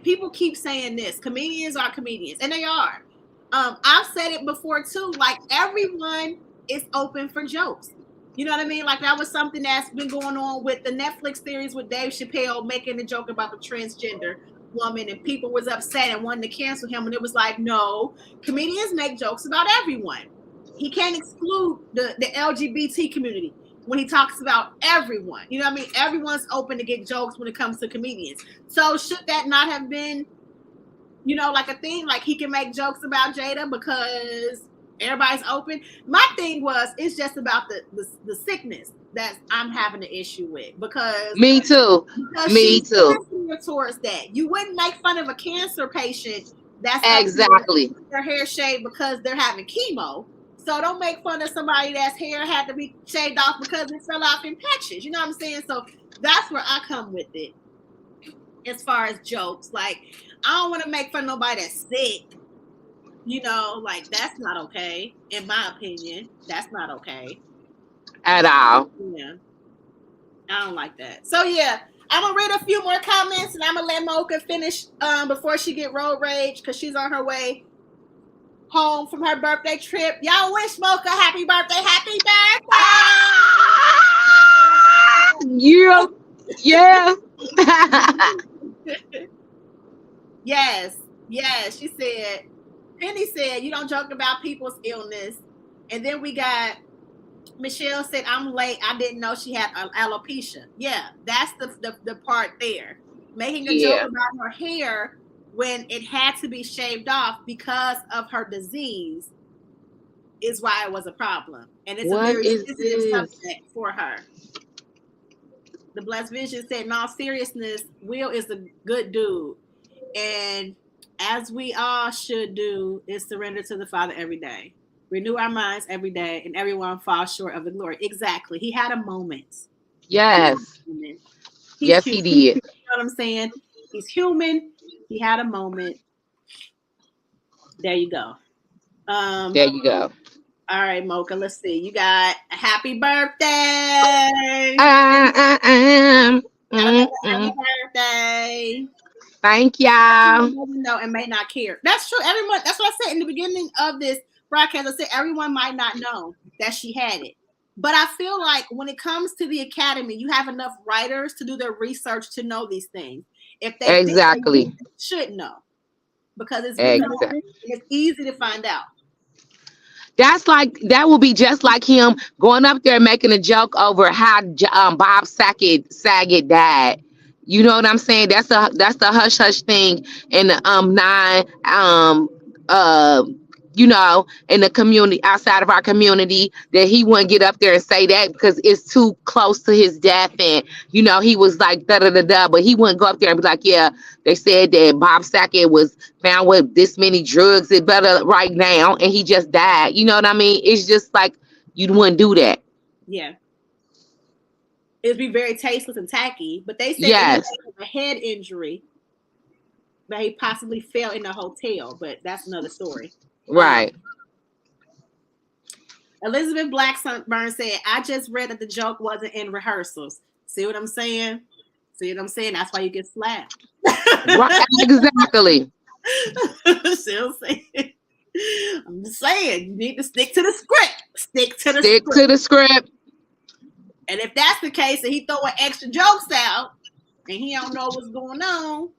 people keep saying this. Comedians are comedians, and they are. I've said it before too, like everyone is open for jokes. You know what I mean? Like that was something that's been going on with the Netflix series with Dave Chappelle making the joke about the transgender woman, and people was upset and wanted to cancel him, and it was like, no, comedians make jokes about everyone. He can't exclude the LGBT community when he talks about everyone. You know what I mean? Everyone's open to get jokes when it comes to comedians. So should that not have been, like a thing? Like he can make jokes about Jada because everybody's open? My thing was, it's just about the sickness that I'm having an issue with, because me too. Towards that, you wouldn't make fun of a cancer patient that's exactly their hair shaved because they're having chemo. So don't make fun of somebody that's hair had to be shaved off because it fell off in patches. You know what I'm saying? So that's where I come with it. As far as jokes, like I don't want to make fun of nobody that's sick. Like that's not okay. In my opinion, that's not okay at all. Yeah, I don't like that. So yeah, I'm gonna read a few more comments and I'm gonna let Mocha finish before she get road rage, because she's on her way home from her birthday trip. Y'all wish Mocha happy birthday. Yeah. Yes. She said, Penny said, you don't joke about people's illness. And then we got Michelle said, I'm late. I didn't know she had alopecia. Yeah, that's the part there. Making a joke about her hair when it had to be shaved off because of her disease is why it was a problem. And it's a very sensitive subject for her. The Blessed Vision said, in all seriousness, Will is a good dude. And as we all should do, is surrender to the Father every day. Renew our minds every day, and everyone falls short of the glory. Exactly. He had a moment. Yes. Yes, he did. what I'm saying? He's human. He had a moment. There you go. There you go. All right, Mocha. Let's see. You got a happy birthday. Happy Happy birthday. Thank y'all. Know and may not care. That's true. Everyone. That's what I said in the beginning of this broadcast. I said everyone might not know that she had it. But I feel like when it comes to the Academy, you have enough writers to do their research to know these things. If they Exactly. think, they should know because it's easy to find out. That will be just like him going up there making a joke over how Bob Saget died. You know what I'm saying? That's the hush hush thing in the in the community, outside of our community, that he wouldn't get up there and say that because it's too close to his death, and he was like da da da da, but he wouldn't go up there and be like, yeah, they said that Bob Saget was found with this many drugs and better right now, and he just died. You know what I mean? It's just like you wouldn't do that. Yeah. It'd be very tasteless and tacky, but they said yes, he had a head injury that he possibly fell in a hotel, but that's another story. Right. Elizabeth Blackburn said, I just read that the joke wasn't in rehearsals. See what I'm saying? That's why you get slapped. Right, exactly. She'll say, I'm just saying, you need to stick to the script. Stick to the script. And if that's the case, and he throwing extra jokes out, and he don't know what's going on,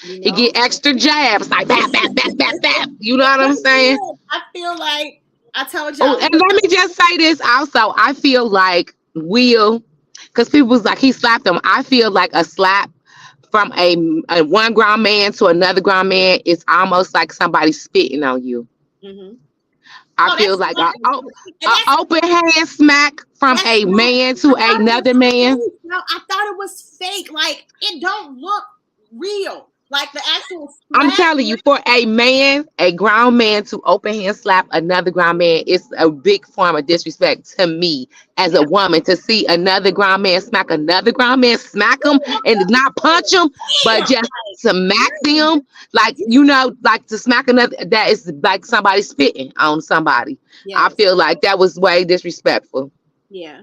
he get extra jabs, like bap, bap, bap, bap, bap. You know what I'm saying? I feel like I told y'all. Oh, and let me just say this also. I feel like Will, because people was like he slapped him. I feel like a slap from a one grown man to another grown man is almost like somebody spitting on you. Mm-hmm. I feel like an open hand smack from a man to another man. No, I thought it was fake. Like it don't look real. Like the actual slap. I'm telling you, for a man, a grown man to open hand slap another grown man, it's a big form of disrespect to me as a woman, to see another grown man smack another grown man, smack him and not punch him, but just smack them. Like, like to smack another, that is like somebody spitting on somebody. Yes. I feel like that was way disrespectful. Yeah.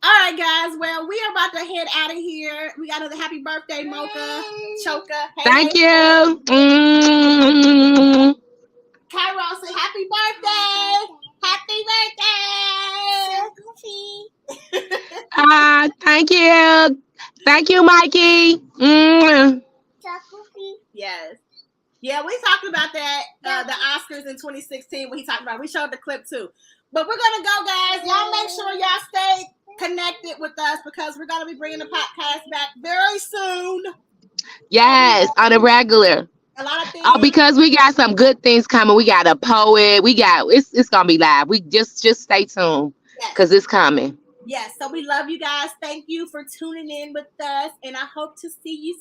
All right, guys. Well, we are about to head out of here. We got another happy birthday, Mocha, Choka. Hey, thank you. Mm-hmm. Cairo, say happy birthday. Happy birthday. Thank you. Thank you, Mikey. Mm. Yes. Yeah, we talked about that, the Oscars in 2016 when he talked about it. We showed the clip too. But we're going to go, guys. Y'all make sure y'all stay connected with us because we're going to be bringing the podcast back very soon. Yes, on a regular. A lot of things. Oh, because we got some good things coming. We got a poet. We got it's gonna be live. We just stay tuned because it's coming. Yes. So we love you guys. Thank you for tuning in with us, and I hope to see you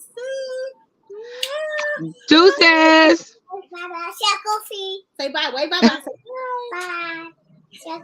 soon. Deuces. Say bye. Wait, bye. Bye.